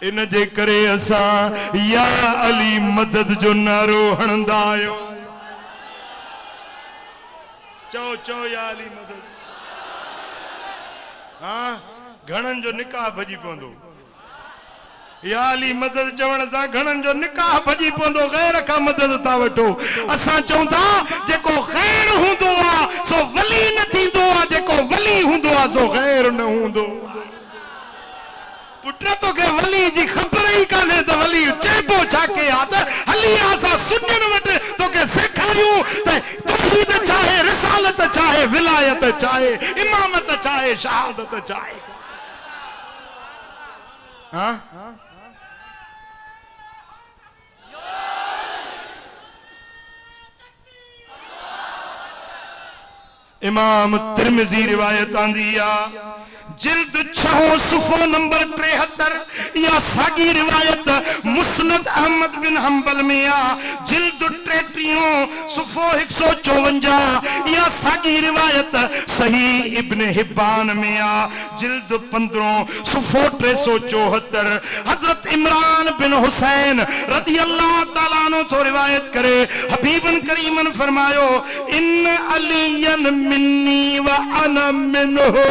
इन जे करे असां या अली मदद जो नारो हणंदा आहियूं। चओ चओ या अली मदद। हाँ घणनि जो निकाह भॼी पवंदो। या अली मदद चवण सां घणनि जो निकाह भॼी पवंदो। ग़ैर खां मदद था वठो। असां चऊं था जेको ग़ैर हूंदो आहे सो वली न थींदो आहे, जेको वली हूंदो आहे सो ग़ैर न हूंदो। पुट तोखे वली जी ख़बर ई कान्हे त वली चइबो छा के आहे त हली असां सुञनि वटि तोखे सेखारियूं त तौहीद चाहे रिसालत चाहे विलायत चाहे इमामत चाहे शहादत चाहे। हाँ इमाम तिरमिज़ी रिवायत आंदी आ जिल्द 6 सुफ़ो नंबर 73 या सागी रिवायत मुस्नद अहमद बिन हंबल में आ जिल्द 33 सुफ़ो 154 या सागी रिवायत सही इब्न हिब्बान में आ जिल्द 15 सुफ़ो 374। हजरत इमरान बिन हुसैन रज़ी अल्लाह ताला अन्हु तो रिवायत करे हबीबन करीमन फरमायो इन अलियन मिन्नी व अना मिन्हु।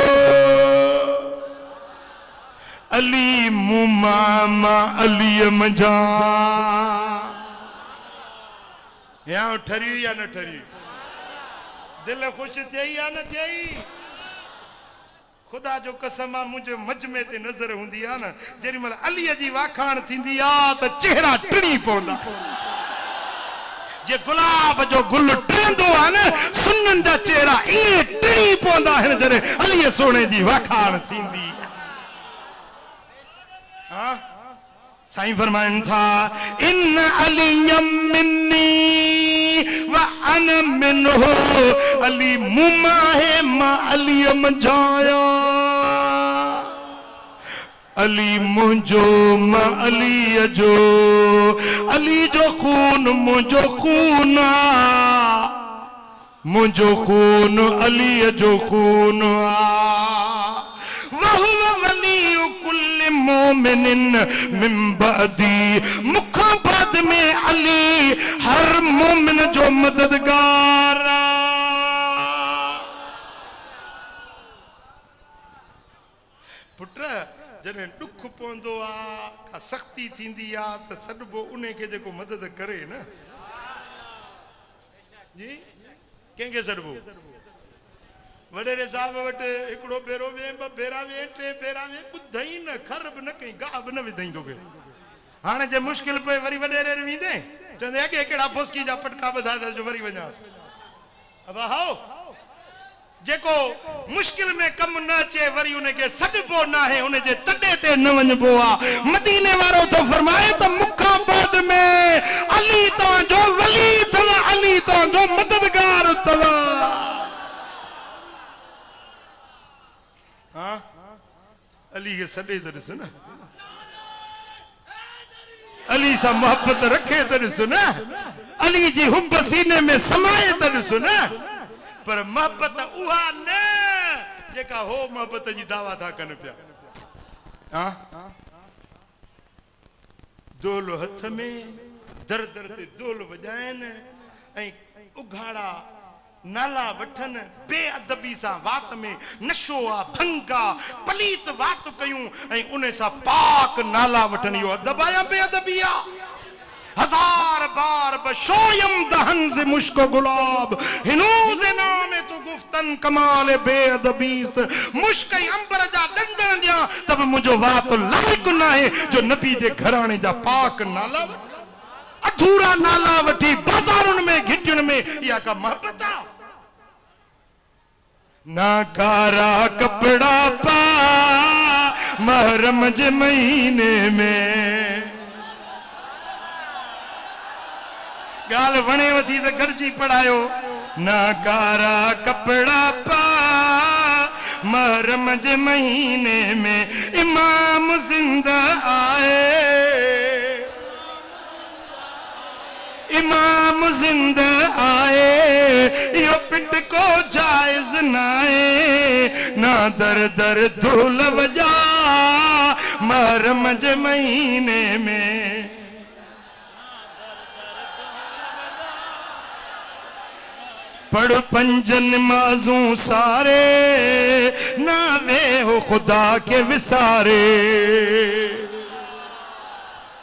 अली मुमामा अली मजा। यहाँ ठरी या न ठरी दिल खुश थी या न थी। खुदा जो कसम आहे मुझे मजमे ते नज़र हुंदी आहे न जेॾी महिल अलीअ जी वाखाण थींदी आहे त चेहरा टिड़ी पवंदा। जे गुलाब जो गुल टिड़ंदो आहे न सुननि जा चेहरा ईअं टिड़ी पवंदा आहिनि जॾहिं अलीअ सोणे जी वाखाण थींदी। साईं फरमाइनि था इन अलियम मिन्नी व अना मिन्हु। अली मुमा है मां अलीअ मंझाया। अली मुंहिंजो मां अलीअ जो। अली जो खून मुंहिंजो खून आ। मुंहिंजो खून अलीअ जो खून आ। वहुव वलियु कुल्ल मोमिनिन मिन बअदी। मुखां बाद में अली हर मोमिन जो मददगार। पुट जॾहिं ॾुख पवंदो आहे का सख़्ती थींदी आहे त सॾिबो उन खे जेको मदद करे न जी कंहिंखे सॾिबो। वॾेरे साहिब वटि हिकिड़ो भेरो वे ॿ भेरा वे टे भेरा वे ॿुधई न खर बि न कई गाह बि न विधई तोखे। हाणे जे मुश्किल पए वरी वॾेरे वेंदे चवंदे अॻे कहिड़ा फुसकी जा पटका ॿधाए जो वरी वञासि। अब हाओ जेको मुश्किल में कम न अचे वरी उनके सॾबो न आहे उनजे तॾे ते न वञबो आहे। मदीने वारो तो फरमाए त मुखां बाद में अली तव्हांजो वली अथव, अली तव्हांजो मददगार अथव। हाँ अली के सॾे त ॾिस न, अली सां मोहब्बत रखे त ॾिस न, अली जी हुब सीने में समाए त ॾिस न। पर मोहब्बत उहा न जेका हो मोहब्बत जी दावा था कनि पिया। हाँ दोल हथ में दर दर ते दोल वॼाइनि ऐं उघाड़ा नाला वठनि, बेअदबी सां वात में नशो आ, भंग आ, पलीत वात कयूं ऐं उन सां पाक नाला वठनि। इहो अदब आ या बेअदबी आ? हजार बार बशोयम दहन से मुश्को गुलाब हिनूज नाम तो गुफ्तन कमाल बेअदबीस। मुश्क अंबर जा डंडन दिया तब मुझो वात लाइक ना है जो नबी जे घराने जा पाक नाला अधूरा नाला वठी बाजारुन में घिटियुन में या का मोहब्बत आ। ना कारा कपड़ा पा महरम जे महीने में। गाल वणे वधी त गॾिजी पढ़ायो। ना कारा कपड़ा पा महरम जे महीने में इमाम जिंदा आए, इमाम जिंदा आए। यो पिट को जायज नाए, ना दर दर धूल वजा महरम जे महीने में। पढ़ पंज नमाजूं सारे ना वे हो खुदा के विसारे।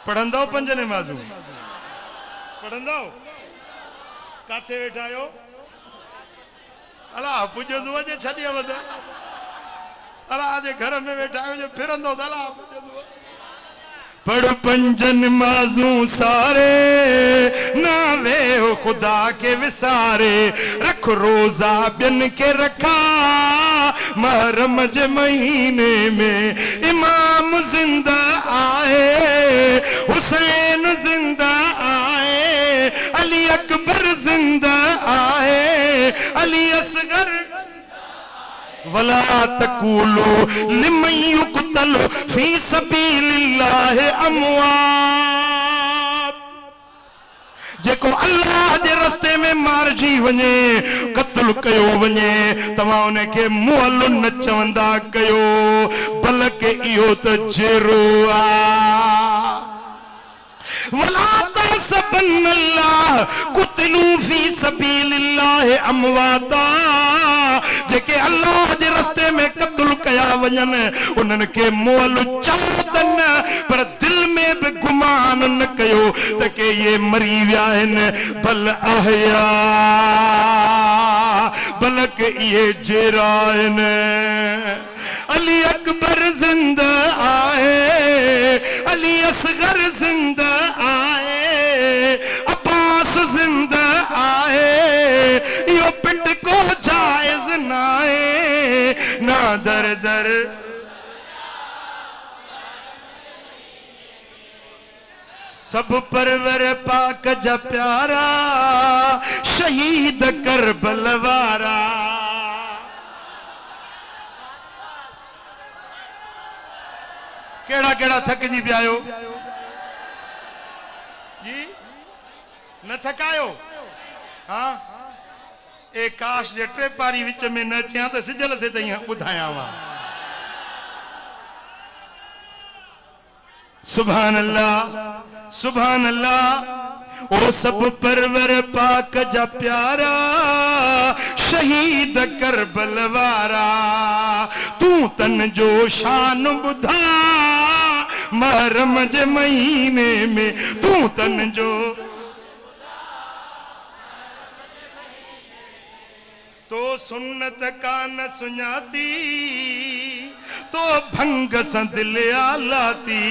पढ़ंदो पंज नमाजूं पढ़ंदो काथे वेठा आहियो? अला पुॼंदो अॼु छॾियो वध अला अॼु घर में वेठा आहियो जो फिरंदो त अला पुॼंदो। पढ़ पंज नमाजूं सारे ना वे हो खुदा के विसारे। रख रोजा बिन के रखा महरम जे महीने में। इमाम जिंदा आए, हुसैन जिंदा आए, अली अकबर जिंदा आए, अली असगर। वला तकूलो लिमन युक़तल फी सबीलिल्लाह अमवात। जेको अल्लाह जे रस्ते में मारजी वञे, क़त्ल कयो वञे, तव्हां उनखे मुअल न चवंदा कयो, बल्कि इहो त जेरो आ। वला तहसबन अल्लाह कुतलू फी सबीलिल्लाह अमवाता। जेके अल्लाह जे रस्ते में क़त्ल कया वञनि उन्हनि खे मुअल चवंदनि, पर दिल में भी गुमान न कयो त के ये मरी विया आहिनि, बल अहया बल्कि ये जेरा आहिनि। अली अकबर जिंदा आए, अली असगर जिंदा आए, अब्बास जिंदा आए। यो पिट को जायज नाए, ना दर दर। सब परवर पाक जा प्यारा शहीद करबल वारा। केड़ा केड़ा थकजी पिया आहियो जी? न थकायो? हाँ ए काश जे टे पारी विच में न अचियां त सिजल थे त ॿुधायां वा। सुभान अल्लाह सुभान अल्लाह। ओ सब परवर पाक जा प्यारा शहीद करबल वारा। तू तन जो शान बुधा महरम जे महीने में। तू तन जो तो सुन्नत का न सुञाती, तो भंग सां दिल आलाती।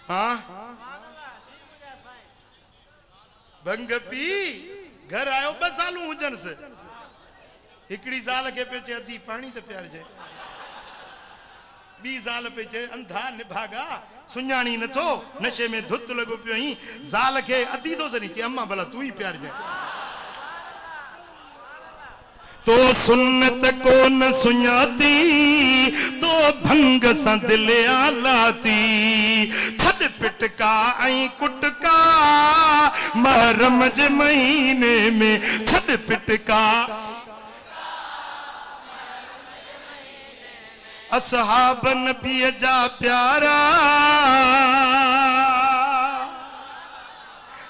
हाँ भंग पी घर आयो 2 सालूं हुजन से हिकड़ी ज़ाल के पे चे अधी पानी ते प्यार जाए 2 ज़ाल पे चे अंधा निभागा सुञाणी न थो नशे में धुत लगो पियो ही ज़ाल के अधी तो सनी के अम्मा भला तू ही प्यार जाए तो सुन्नत को न सुञाती तो भंग सा दिल आलाती छद पिटका ऐं कुटका महरम जे महीने में छद पिटका असहाब नबी जा प्यारा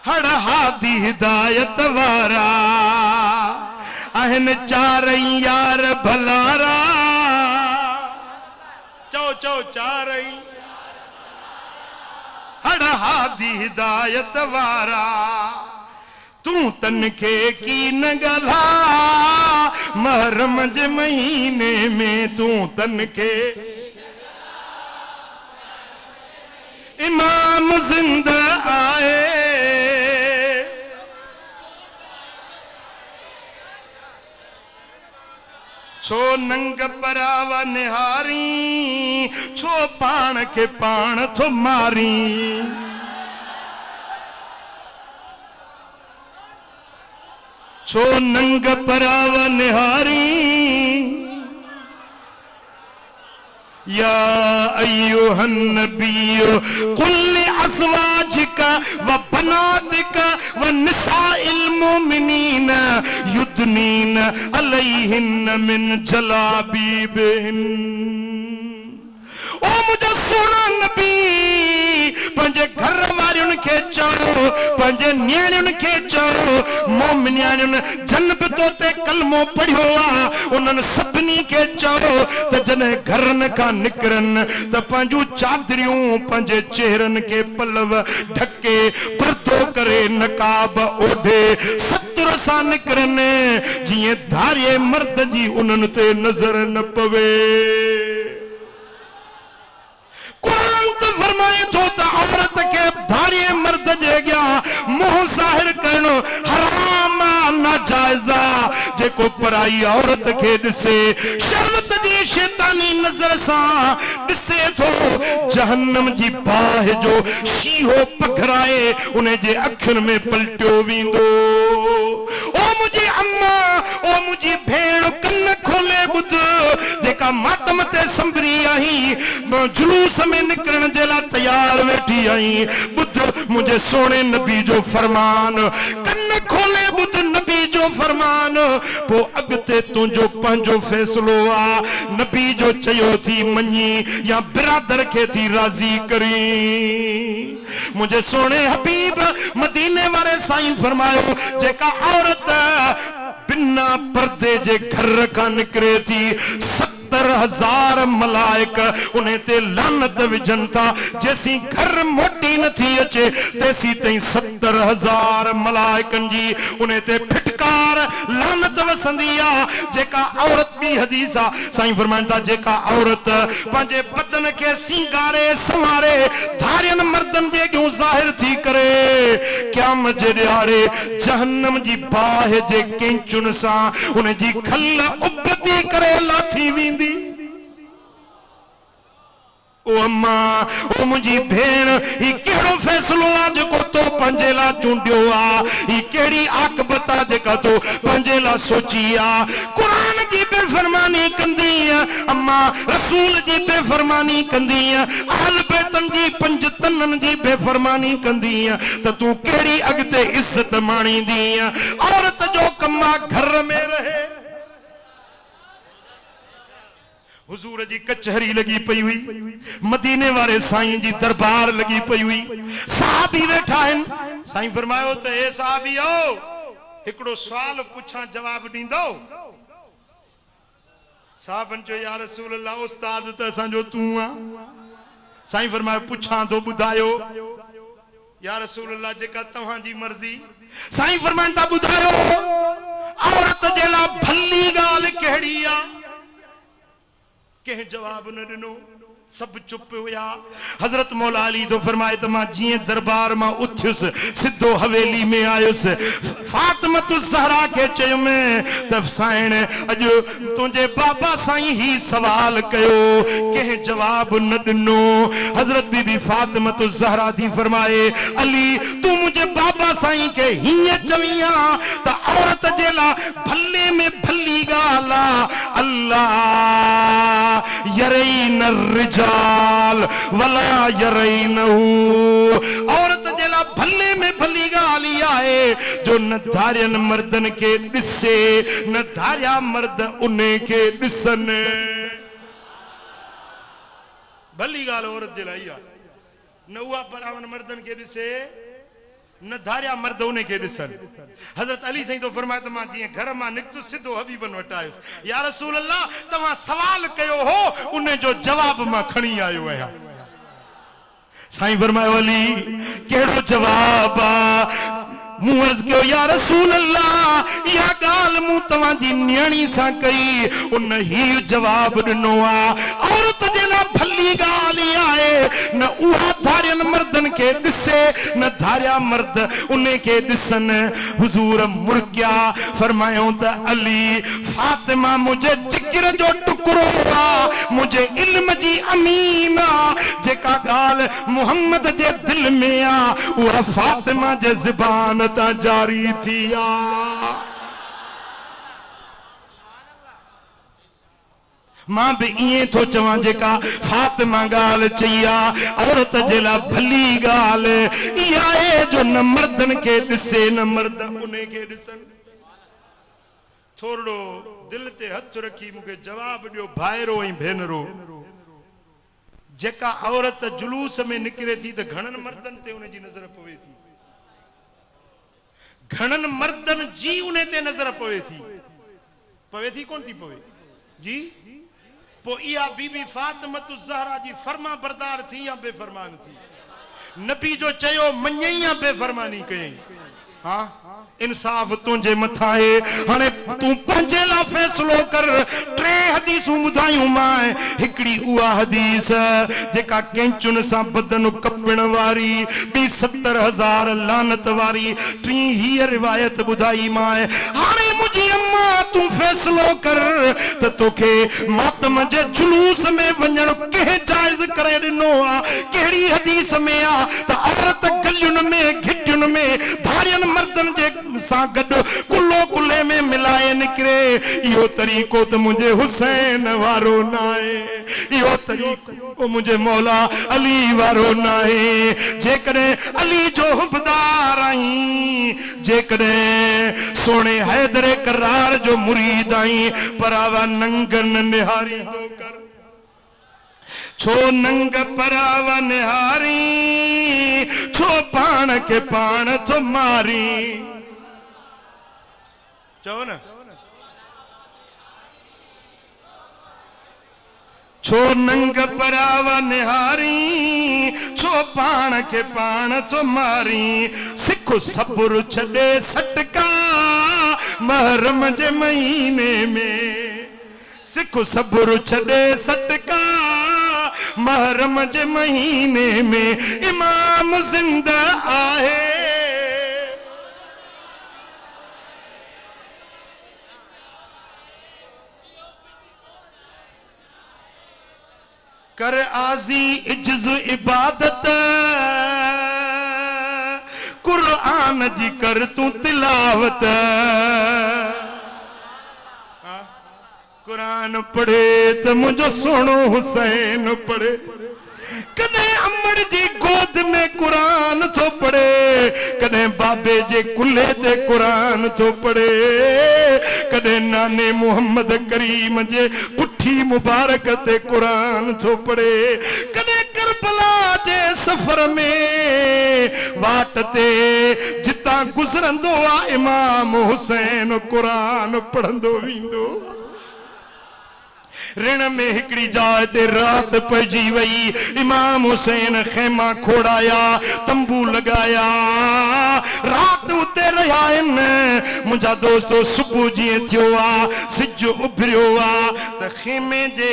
हड़ हादी हिदायत वारा आहन 4 यार भलारा चो 4 हड़ हादी हिदायत वारा तू तन के की न गला महरम जे महीने में तू तन के इमाम जिंदा आए छो नंग परावा निहारी छो पाण के पाण थो मारी छो नंग पराव निहारी या अय्युहन नबियो कुल अज़वाजिका व बनातिका व निसाइल मोमिनीन युदनीन अलैहिन मिन जलाबीबिहिन ओ मुझे सोना नबी पंजे घर वारियुनि खे चओ पंजे नियाणियुनि खे चओ मोमिनियाणियुनि जनबतो ते कलमो पढ़ियो आहे उन्हनि सभिनी खे चओ त जॾहिं घरनि खां निकिरनि त पंहिंजूं चादरियूं पंहिंजे चेहरनि खे पलव ढके पर्दो करे नकाब ओढ़े सतुर सां निकिरनि जीअं धारिये मर्द जी उन्हनि ते नज़र न पवे कुरान तो फरमाए थो त औरत के धारिये मर्द जे अॻियां मुंहुं ज़ाहिर करणु हराम नाजाइज़ आहे जेको पराई औरत खे ॾिसे शर्वत जी शैतानी नज़र सां ॾिसे थो जहन्नम जी बाहि जो शीहो पघराए उन जे अखियुनि में पलटियो वेंदो ओ मुंहिंजी अम्मा ओ मुंहिंजी भेण कन खोले ॿुध जेका मातम ते संभरी आहीं जुलूस में निकरण जे लाइ तैयार वेठी आई ॿुध मुंहिंजे सोणे नबी जो फरमान कन खोले ॿुध नबी जो फरमान पोइ अॻिते तुंहिंजो पंहिंजो फ़ैसिलो आहे नबी जो चयो थी मञी या बिरादर खे थी राज़ी करी मुंहिंजे सोणे हबीब मदीने वारे साईं फरमायो जेका औरत बिना पर्दे जे घर खां निकिरे थी 70,000 मलाइक उन ते लानत विझनि था जेसी घर मोटी न थी अचे तेसी ताईं 70,000 मलाइकनि जी उन ते फिटकार लानत वसंदी आहे जेका औरत बि हदीस आहे साईं फरमाइनि था जेका औरत पंहिंजे बदन खे सिंगारे संवारे धारियनि मर्दनि जे अॻियां ज़ाहिर थी करे क़यामत जे ॾियारे जहन्नम जी बाहि जे केंचुनि सां उन जी खल उबती करे लाथी वेंदी ओ अम्मा ओ मुंहिंजी भेण ही कहिड़ो फ़ैसिलो आहे जेको तो पंहिंजे लाइ चूंडियो आहे ही कहिड़ी आकबत आहे जेका तो पंहिंजे लाइ सोची आहे क़ुरान जी बेफ़रमानी कंदी अम्मा रसूल जी बेफ़रमानी कंदी अहल बैतन जी 5 तननि जी बेफ़रमानी कंदी त तूं कहिड़ी अॻिते इज़त माणींदी औरत जो कमु घर में रहे हुजूर जी कचहरी लगी पई हुई मदीने वाले साईं जी दरबार लगी पई हुई साहबी वेठा आहिनि साईं फरमायो त हे साहबियो हिकिड़ो सवाल पुछां जवाब ॾींदो साहबन जो या रसूल अल्लाह उस्ताद त असांजो तूं आहे साईं फरमायो पुछां थो ॿुधायो या रसूल अल्लाह जेका तव्हांजी मर्ज़ी साईं फरमाइनि था ॿुधायो औरत जे लाइ भली ॻाल्हि कहिड़ी आहे कंहिं जवाब न ॾिनो सब चुप हुआ। हजरत मौला अली तो फरमाए त मां जीअं दरबार मां उथियुस सिद्धो हवेली में आयुस। फातिमतु ज़हरा के चयुमि त साईं अॼु तुंहिंजे बाबा साईं ही सवाल कयो, कंहिं जवाब न ॾिनो। हजरत बीबी फातिमतु ज़हरा थी फरमाए अली तू मुंहिंजे बाबा साईं के हीअं चवीं त औरत जे लाइ भले में भली ॻाल्हि आहे अल्लाह यरईन रिजाल वला यरईनहू। औरत जे लाइ भले में भली ॻाल्हि आहे जो न धारियनि मर्दनि खे ॾिसे न धारिया मर्द उन खे ॾिसनि। भली ॻाल्हि औरत जे लाइ आहे न उहा परावन मर्दनि खे ॾिसे न धारिया मर्द उन खे ॾिसनि। हज़रत अली साईं तो फरमाए त मां जीअं घर मां निकतुसि सिधो हबीबन वटि आयुसि। या रसूल अल्लाह तव्हां सवाल कयो हो उन जो जवाब मां खणी आयो आहियां। साईं फरमायो अली कहिड़ो जवाब आहे? मूं अर्ज़ कयो या रसूल अल्लाह इहा ॻाल्हि मूं तव्हांजी न्याणी सां कई उन ही जवाब ॾिनो आहे औरत जे लाइ भली ॻाल्हि आहे न उहा धारियनि मर्दनि खे ॾिसे न धारिया मर्द उन खे ॾिसनि। हुज़ूर मुड़किया फरमायो त अली फातिमा मुंहिंजे जिगर जो टुकड़ो आहे मुंहिंजे इल्म जी अमीन आहे। जेका ॻाल्हि मुहम्मद जे दिल में आहे उहा फातिमा जे ज़बान ता जारी थी आहे। मां भी इएं थो चवां जेका फातिमा ॻाल्हि चई आहे औरत जे लाइ भली ॻाल्हि इहा आहे जो न मर्दनि खे ॾिसे न मर्द उन खे ॾिसनि। थोरो दिल ते हथ रखी मूंखे जवाब ॾियो भाइरो ऐं भेनरो, जेका औरत जुलूस में निकिरे थी त घणनि मर्दनि ते उन जी नज़र पवे थी, घणनि मर्दनि जी उन ते नज़र पवे थी कोन थी पवे जी। पो इहा बीबी फातिमतु ज़हरा जी फर्मा बरदार थी या बेफरमान थी? नबी जो चयो मञई या बेफरमानी कयई? हाँ इंसाफ तुंहिंजे मथां आहे। हाणे तूं पंहिंजे लाइ फ़ैसिलो कर। टे हदीसूं ॿुधायूं मां, हिकिड़ी उहा हदीस जेका कैंचुनि सां बदन कपण वारी, ॿी 70,000 लानत वारी, टी हीअ रिवायत ॿुधाई मां। हाणे मुंहिंजी अम्मा तूं फ़ैसिलो कर त तोखे मातम जे जुलूस में वञण कंहिं जाइज़ करे ॾिनो आहे? कहिड़ी हदीस में आहे त औरत गलियुनि में घिटियुनि में धारियनि मर्दनि जे सां गॾु कुल्लो कुल्ले में मिलाए निकिरे? इहो तरीक़ो त मुंहिंजे हुसैन वारो न आहे, इहो तरीक़ो मुंहिंजे मौला अली वारो न आहे। जेकॾहिं अली जो हुबदार आहीं, जेकॾहिं सोणे हैदर करार जो मुरीद आहीं, परावा नंगन निहारींदो कर। छो नंग परावा निहारी, छो पाण के पाण थो मारी। चओ न छो नंग परावा निहारी, छो पाण के पाण थो मारी। सिख सब्र छॾे सटका महरम जे महीने में, सिख सब्र छॾे सटका महरम जे महीने में। इमाम ज़िंदा आहे, कर आजी इज्ज़ इबादत, कुरान जी कर तू तिलावत। कुरान पढ़े त मुंहिंजो सोणो हुसैन पढ़े। कॾहिं अमड़ जी गोद में कुरान थो पढ़े, कॾहिं बाबे जे कुल्हे ते कुरान थो पढ़े, कॾहिं नाने मोहम्मद करीम जे पुठी मुबारक ते कुरान थो पढ़े, कॾहिं करबला जे सफ़र में वाट ते जितां गुज़रंदो आहे इमाम हुसैन कुरान पढ़ंदो वेंदो। ऋण में हिकड़ी जाइ ते रात पइजी वई, इमाम हुसैन खेमा खोड़ाया, तंबू लगाया, रात उते रहिया आहिनि। मुंहिंजा दोस्तो सुबुह जीअं थियो आहे, सिज उभरियो आहे त खेमे जे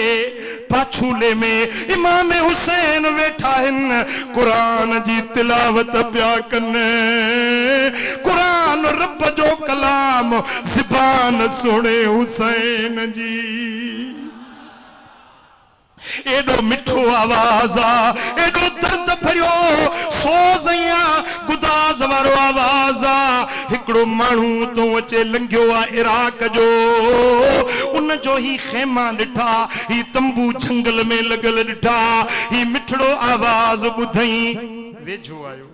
पाछूले में इमाम हुसैन वेठा हिन कुरान जी तिलावत पिया कन कुरान रब जो कलाम ज़बान सुने हुसैन जी एडो मिठो आवाज आ एडो दर्द भरियो सोज़ गुदाज वारो आवाज आ हिकड़ो माण्हू तो अचे लंघियो आ इराक जो उन जो ही खेमा ॾिठा ही तंबू जंगल में लगल ॾिठा ही मिठड़ो आवाज ॿुधई वेझो आयो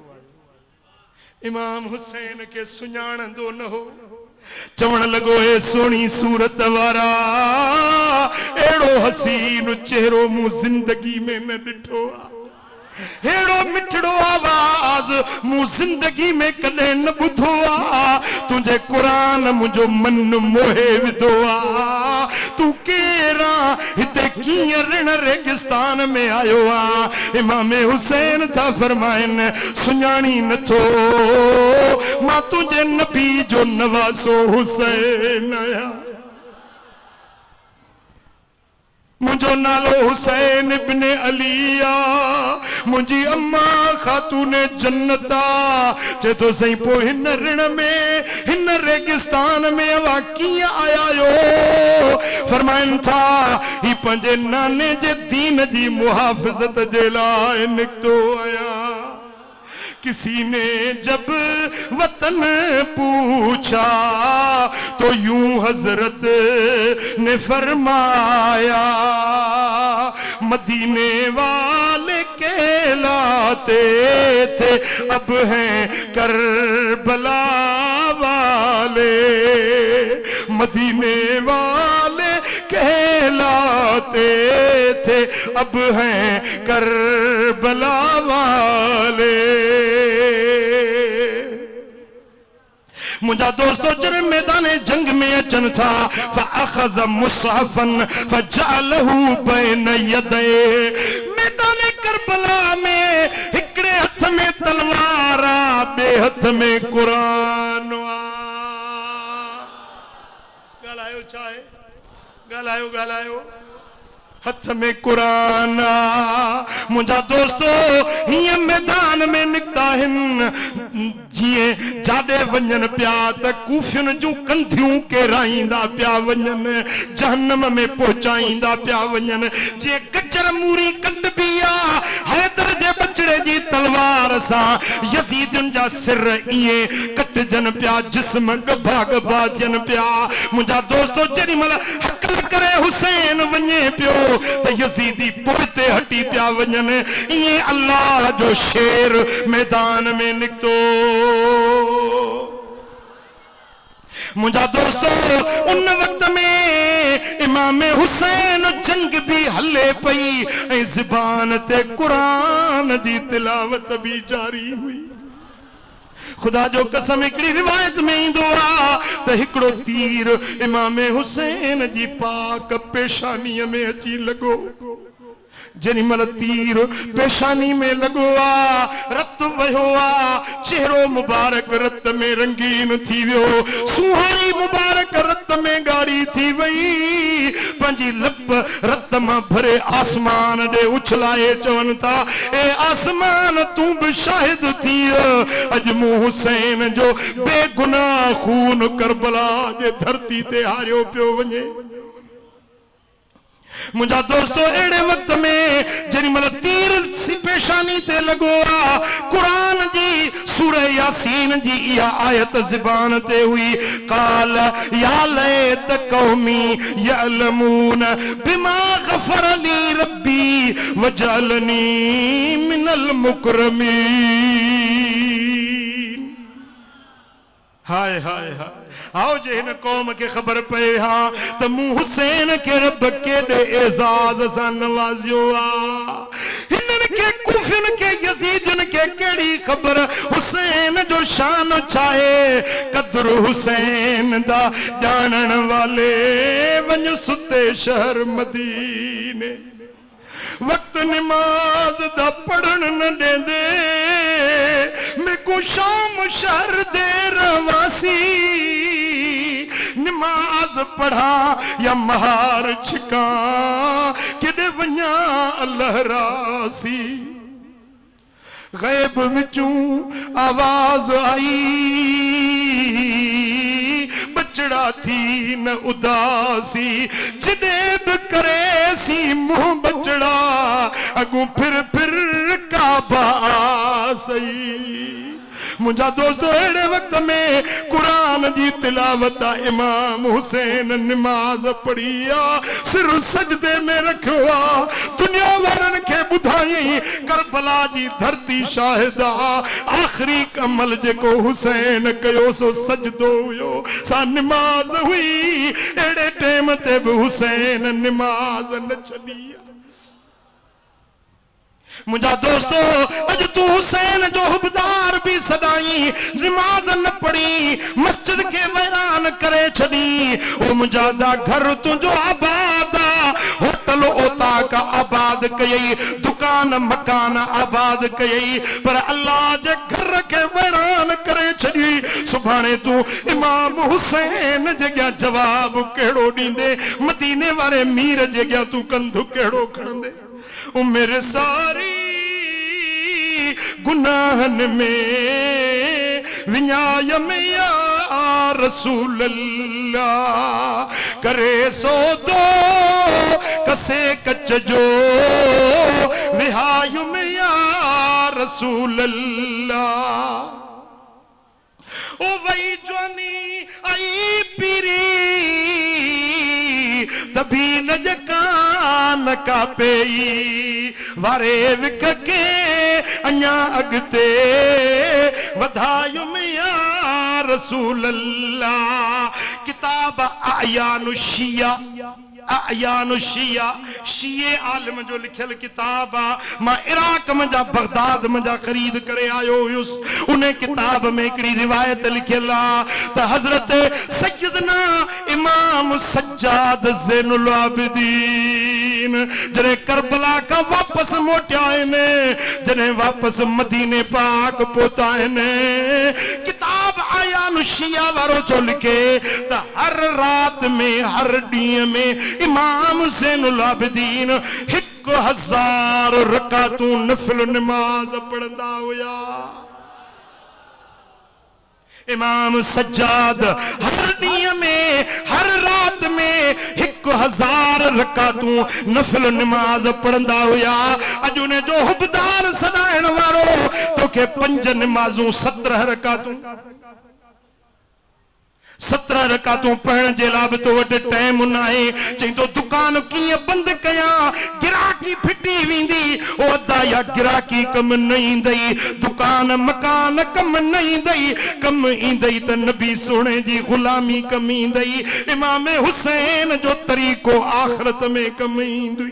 इमाम हुसैन के सुञाणंदो न हो चवण लगो ए सोनी सूरत वारा एड़ो हसीन चेहरो मूं जिंदगी में न ॾिठो आ हेड़ो मिठड़ो आवाज मूं जिंदगी में कदे न ॿुधो आ तुझे कुरान मुझो मन मोहे विधो आ तू केरा हिते कीअं रण रेगिस्तान में आयो आ इमाम हुसैन था फरमाइन सुञाणी नथो मां तुझे नबी जो नवासो हुसैन आया मुझो नालो हुसैन इब्ने अलिया मुझी अम्मा खातून जन्नता चे तो सही पो हिन ऋण में हिन रेगिस्तान में अवा कीअं आया यो फरमाइन था ही पंजे नाने जे दीन जी मुहाफ़िज़त जे लाइ निकतो आया किसी ने जब वतन पूछा तो यूं हजरत ने फरमाया मदीने वाले कहलाते थे अब हैं करबला वाले मदीने वाले कहलाते थे अब हैं करबला वाले मुझा दोस्तों जरे मैदान जंग में अचन था फअखज़ मुसहफ़न फजअलहू बैन यदैहि मैदान करबला में हिकड़े हथ में तलवार आ बे हथ में कुरान आ ॻाल्हायो छा आहे ॻाल्हायो हथ में कुरान आ मुझा दोस्तों ये मैदान में निकता हिन जिए जाडे वंजन प्या त कूफियुन जूं कंधियूं केराईंदा प्या वंजन जहन्नम में पहुचाईंदा प्या वंजन जे कचर मूरी कटबी आ हैदर जे बचड़े जी तलवार सा यजीदन जा सिर इए कटजन प्या जिस्म गभा गभा जन प्या मुझा दोस्तों जेडी मल हकल करे हुसैन वने पियो त यजीदी पोते हटी प्या वजन इए अल्लाह जो शेर मैदान में निकतो मुझा दोस्तों उन वक्त में इमाम हुसैन जंग भी हले पई ऐं ज़बान ते कुरान जी तिलावत भी जारी हुई खुदा जो कसम हिकड़ी रिवायत में इंदो आ त हिकड़ो तीर इमाम हुसैन जी पाक पेशानी में अची लगो जेनी मल तीर पेशानी में लगो आ रत वयो आ चेहरो मुबारक रत में रंगीन थी वियो सुहानी मुबारक रत में गाड़ी थी वई पंजी लब रत मां भरे आसमान दे उछलाए चवन था ए आसमान तू भी शाहिद थी अज मु हुसैन जो बेगुनाह खून करबला जे धरती ते हारियो पियो वने मुझा दोस्तों एड़े वक्त में जरी मल तीर सी पेशानी ते लगो आ कुरान जी सूरह यासीन जी इहा आयत ज़बान ते हुई काल या लैत कौमी यअलमून बिमा गफर ली रब्बी वजअलनी मिनल मुकरमीन हाय हाय हाय आओ जे हिन कौम के खबर पे हाँ त मूं हुसैन के रब केॾे एजाज़ सां नवाज़ियो आ हिनन के कुफिन के यजीदन के केड़ी खबर हुसैन जो शान छाए कदर हुसैन दा जानन वाले वञ सुते शहर मदीने वक्त नमाज दा पढ़न न देंदे मैं को शाम शहर दे रवासी नमाज पढ़ा या महार छिका किडे वञ लहरासी गैब विचों आवाज आई बचड़ा थी न उदासी जनेब करे सी मुंह बचड़ा अगू फिर काबा सही। मुझा दोस्तों अड़े वक्त में कुरान जी तिलावत इमाम हुसैन नमाज पढ़िया सिर सजदे में रखवा दुनिया वारन के बुधाई करबला जी धरती शाहिदा आखिरी कमल जेको हुसैन कयो सो सजदो हुयो सा नमाज हुई एड़े टेम ते भी हुसैन नमाज न छॾी। मुझा दोस्तों अज तू हुसैन जो हुबदार भी सदाई नमाज न पढ़ी मस्जिद के वैरान करे छड़ी ओ मुझा घर तुझो आबाद होटल ओता का आबाद कई दुकान मकान आबाद कई पर अल्लाह जे घर के वैरान करे छड़ी सुभाणे तू इमाम हुसैन जगह जवाब केड़ो दींदे मदीने वाले मीर जगह तू कंधु केड़ो खणंदे। ओ मेरे सारी गुनाहन में विन्याय में या रसूल अल्लाह करे सो दो कसे कच जो विहाय में या रसूल अल्लाह। ओ वही जवानी आई पीरी तभी न जकान का पेई वारे विक के अञा अगते वधायुम या रसूल अल्लाह। किताब आयानु शिया शीए आलिम जो लिखियल किताब आ मां इराक मजा बगदाद मजा खरीद करे आयो हुयुस। उन्हें किताब में हिकड़ी रिवायत लिखियल आ त हजरत सैयदना इमाम सज्जाद ज़ैनुल आबिदीन जने करबला का वापस मोटिया ने जने वापस मदीने पाक पहुंचा ने किताब आयानु शिया वारो जो लिखे त हर रात में हर ॾींहं में इमाम ज़ैनुल आबिदीन 1000 रकातूं नफिल नमाज पढ़ंदा हुया। इमाम सज्जाद हर ॾींहं में हर रात में 1000 रकातूं नफिल नमाज पढ़ंदा हुया। अज उन्हें जो हुबदार सदाइण वारो तोखे 5 नमाजूं 17 रकातूं 17 रकातूं पढ़ण जे लाइ बि तो वटि टाइम न आहे। चई तो दुकान कीअं बंदि कयां गिराकी फिटी वेंदी ओ अदा या गिराकी कम न ईंदई दुकान मकान कम न ईंदई कम ईंदई त नबी सोने जी गुलामी कम ईंदई इमाम हुसैन जो तरीक़ो आखिरत में कम ईंदई।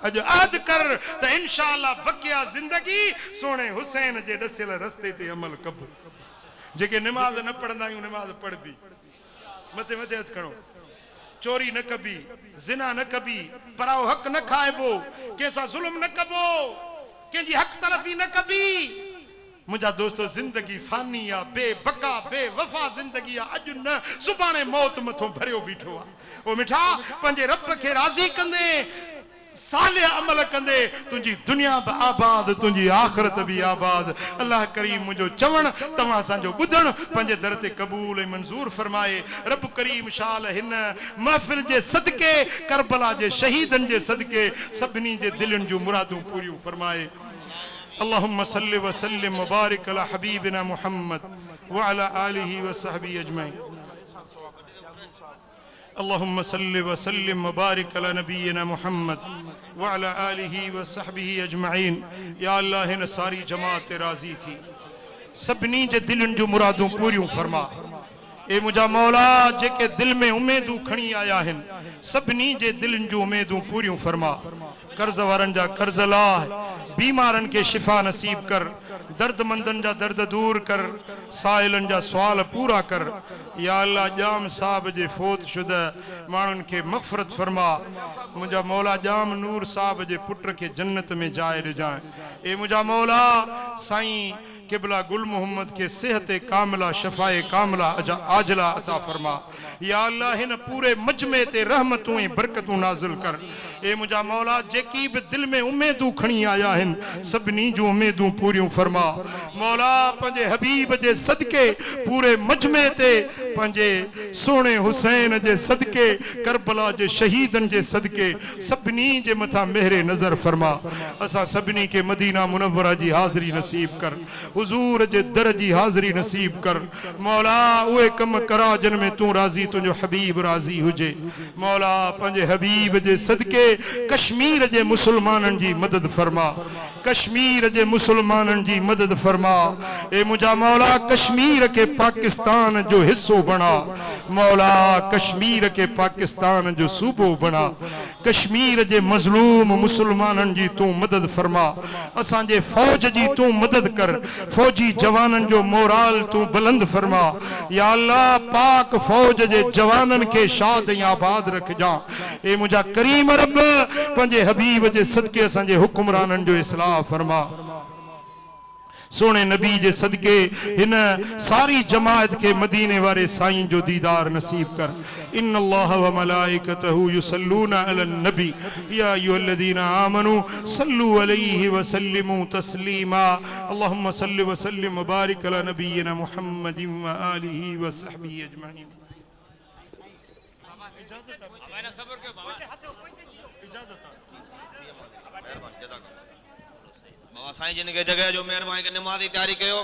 अज याद कर त इंशाअल्लाह बकिया जिंदगी सोने हुसैन जे दसियल रस्ते ते अमल कबो। जेके नमाज न पढ़ंदा आहियूं नमाज पढ़ बि मथे मथे हथ खणो चोरी न कबी जिना न कबी पराओ हक न खाइबो कंहिंसां ज़ुल्म न कबो कंहिंजी हक तलफी न कबी। मुझा दोस्तों जिंदगी फानी आ बेबका बेवफा जिंदगी आ अज न सुभाणे मौत मथो भरियो बीठो आ। ओ मिठा पंहिंजे रब खे राज़ी कंदे साले अमल कंदे तुझी दुनिया भी आबाद तुझी आखिरत भी आबाद। अल्लाह करीम मुझो चवण तवा साजो बुधण पंजे दर ते कबूल ए मंजूर फरमाए। रब करीम शाल हिन महफिल जे सदके करबला जे शहीदन जे सदके सभनी जे दिलन जो मुरादूं पूरियूं फरमाए। अल्लाहुम्मा सल्लि व सल्लिम व बारिक अला हबीबिना मुहम्मद व अला आलिहि व सहबी अजमईन। अल्लाहुम्मा सल्लि व सल्लिम व बारिक अला नबीना मुहम्मद व अला आलिहि व सहबिही अजमईन। या अल्लाह हिन सारी जमात राज़ी थी सभनी जे दिलनि जो मुरादूं पूरियूं फरमा। ए मुझा मौला जेके दिल में उम्मीदूं खणी आया आहिनि सभनी जे दिलनि जो उम्मीदूं पूरियूं फरमा। कर्ज वारनि जा कर्ज लाह बीमारन के शिफा नसीब कर दर्दमंदन जा दर्द दूर कर साइलन जा सवाल पूरा कर। या अल्लाह जाम साहब जे फोत शुदा मानुन के मगफरत फरमा। मुझा मौला जाम नूर साहब जे पुत्र के जन्नत में जाए ॾिजाए। ए मुझा मौला साईं किबला गुल मोहम्मद के सेहत कामिला शफाए कामिला आजला अता फरमा। या अल्लाह हिन पूरे मजमे ते रहमतूं ऐं बरकतूं नाज़िल कर। ए मुंहिंजा मौला जेकी बि दिल में उम्मीदूं खणी आया आहिनि सभिनी जूं उम्मीदूं पूरियूं फरमा। मौला पंहिंजे हबीब जे सदके पूरे मजमे ते पंहिंजे सोने हुसैन जे सदके करबला जे शहीदन जे सदके सभिनी जे मथां मेहरे नज़र फरमा। असां सभिनी के मदीना मुनव्वरा जी हाज़िरी नसीब कर, हुजूर जे दर जी हाज़िरी नसीब कर। मौला उहे कम करा जिन में तूं राज़ी तुंहिंजो हबीब राज़ी हुजे। मौला पंहिंजे हबीब जे सदके कश्मीर जे मुसलमाननि जी मदद फरमा, कश्मीर जे मुसलमाननि जी मदद फरमा। ए मुंहिंजा मौला कश्मीर के पाकिस्तान जो हिस्सो बना। मौला कश्मीर के पाकिस्तान जो सूबो बना। कश्मीर जे मज़लूम मुसलमाननि जी तूं मदद फरमा। असांजे फौज जी तूं मदद कर, फौजी जवाननि जो मोराल तूं बुलंद फरमा। या अल्लाह पाक फौज जे जवाननि के शाद ऐं आबाद रखजा। ए मुंहिंजा करीम रब पंहिंजे हबीब जे सदके असांजे हुक्मराननि जो इस्लाह फरमा। सोने नबी जे सदके हिन सारी जमात के मदीने वारे साईं जो दीदार नसीब कर। इन्नल्लाह व मलाइकतहु युसल्लूना अलन नबी या अय्युहल्लज़ीना आमनू सल्लू अलैहि व सल्लिमू तस्लीमा। अल्लाहुम्मा सल्लि व सल्लिम व बारिक अला नबिय्यिना मुहम्मदिन व आलिहि व सहबिहि अजमईन। बाबा साईं जिन के जगह जो मेहरबानी के नमाज़ी तैयारी कयो।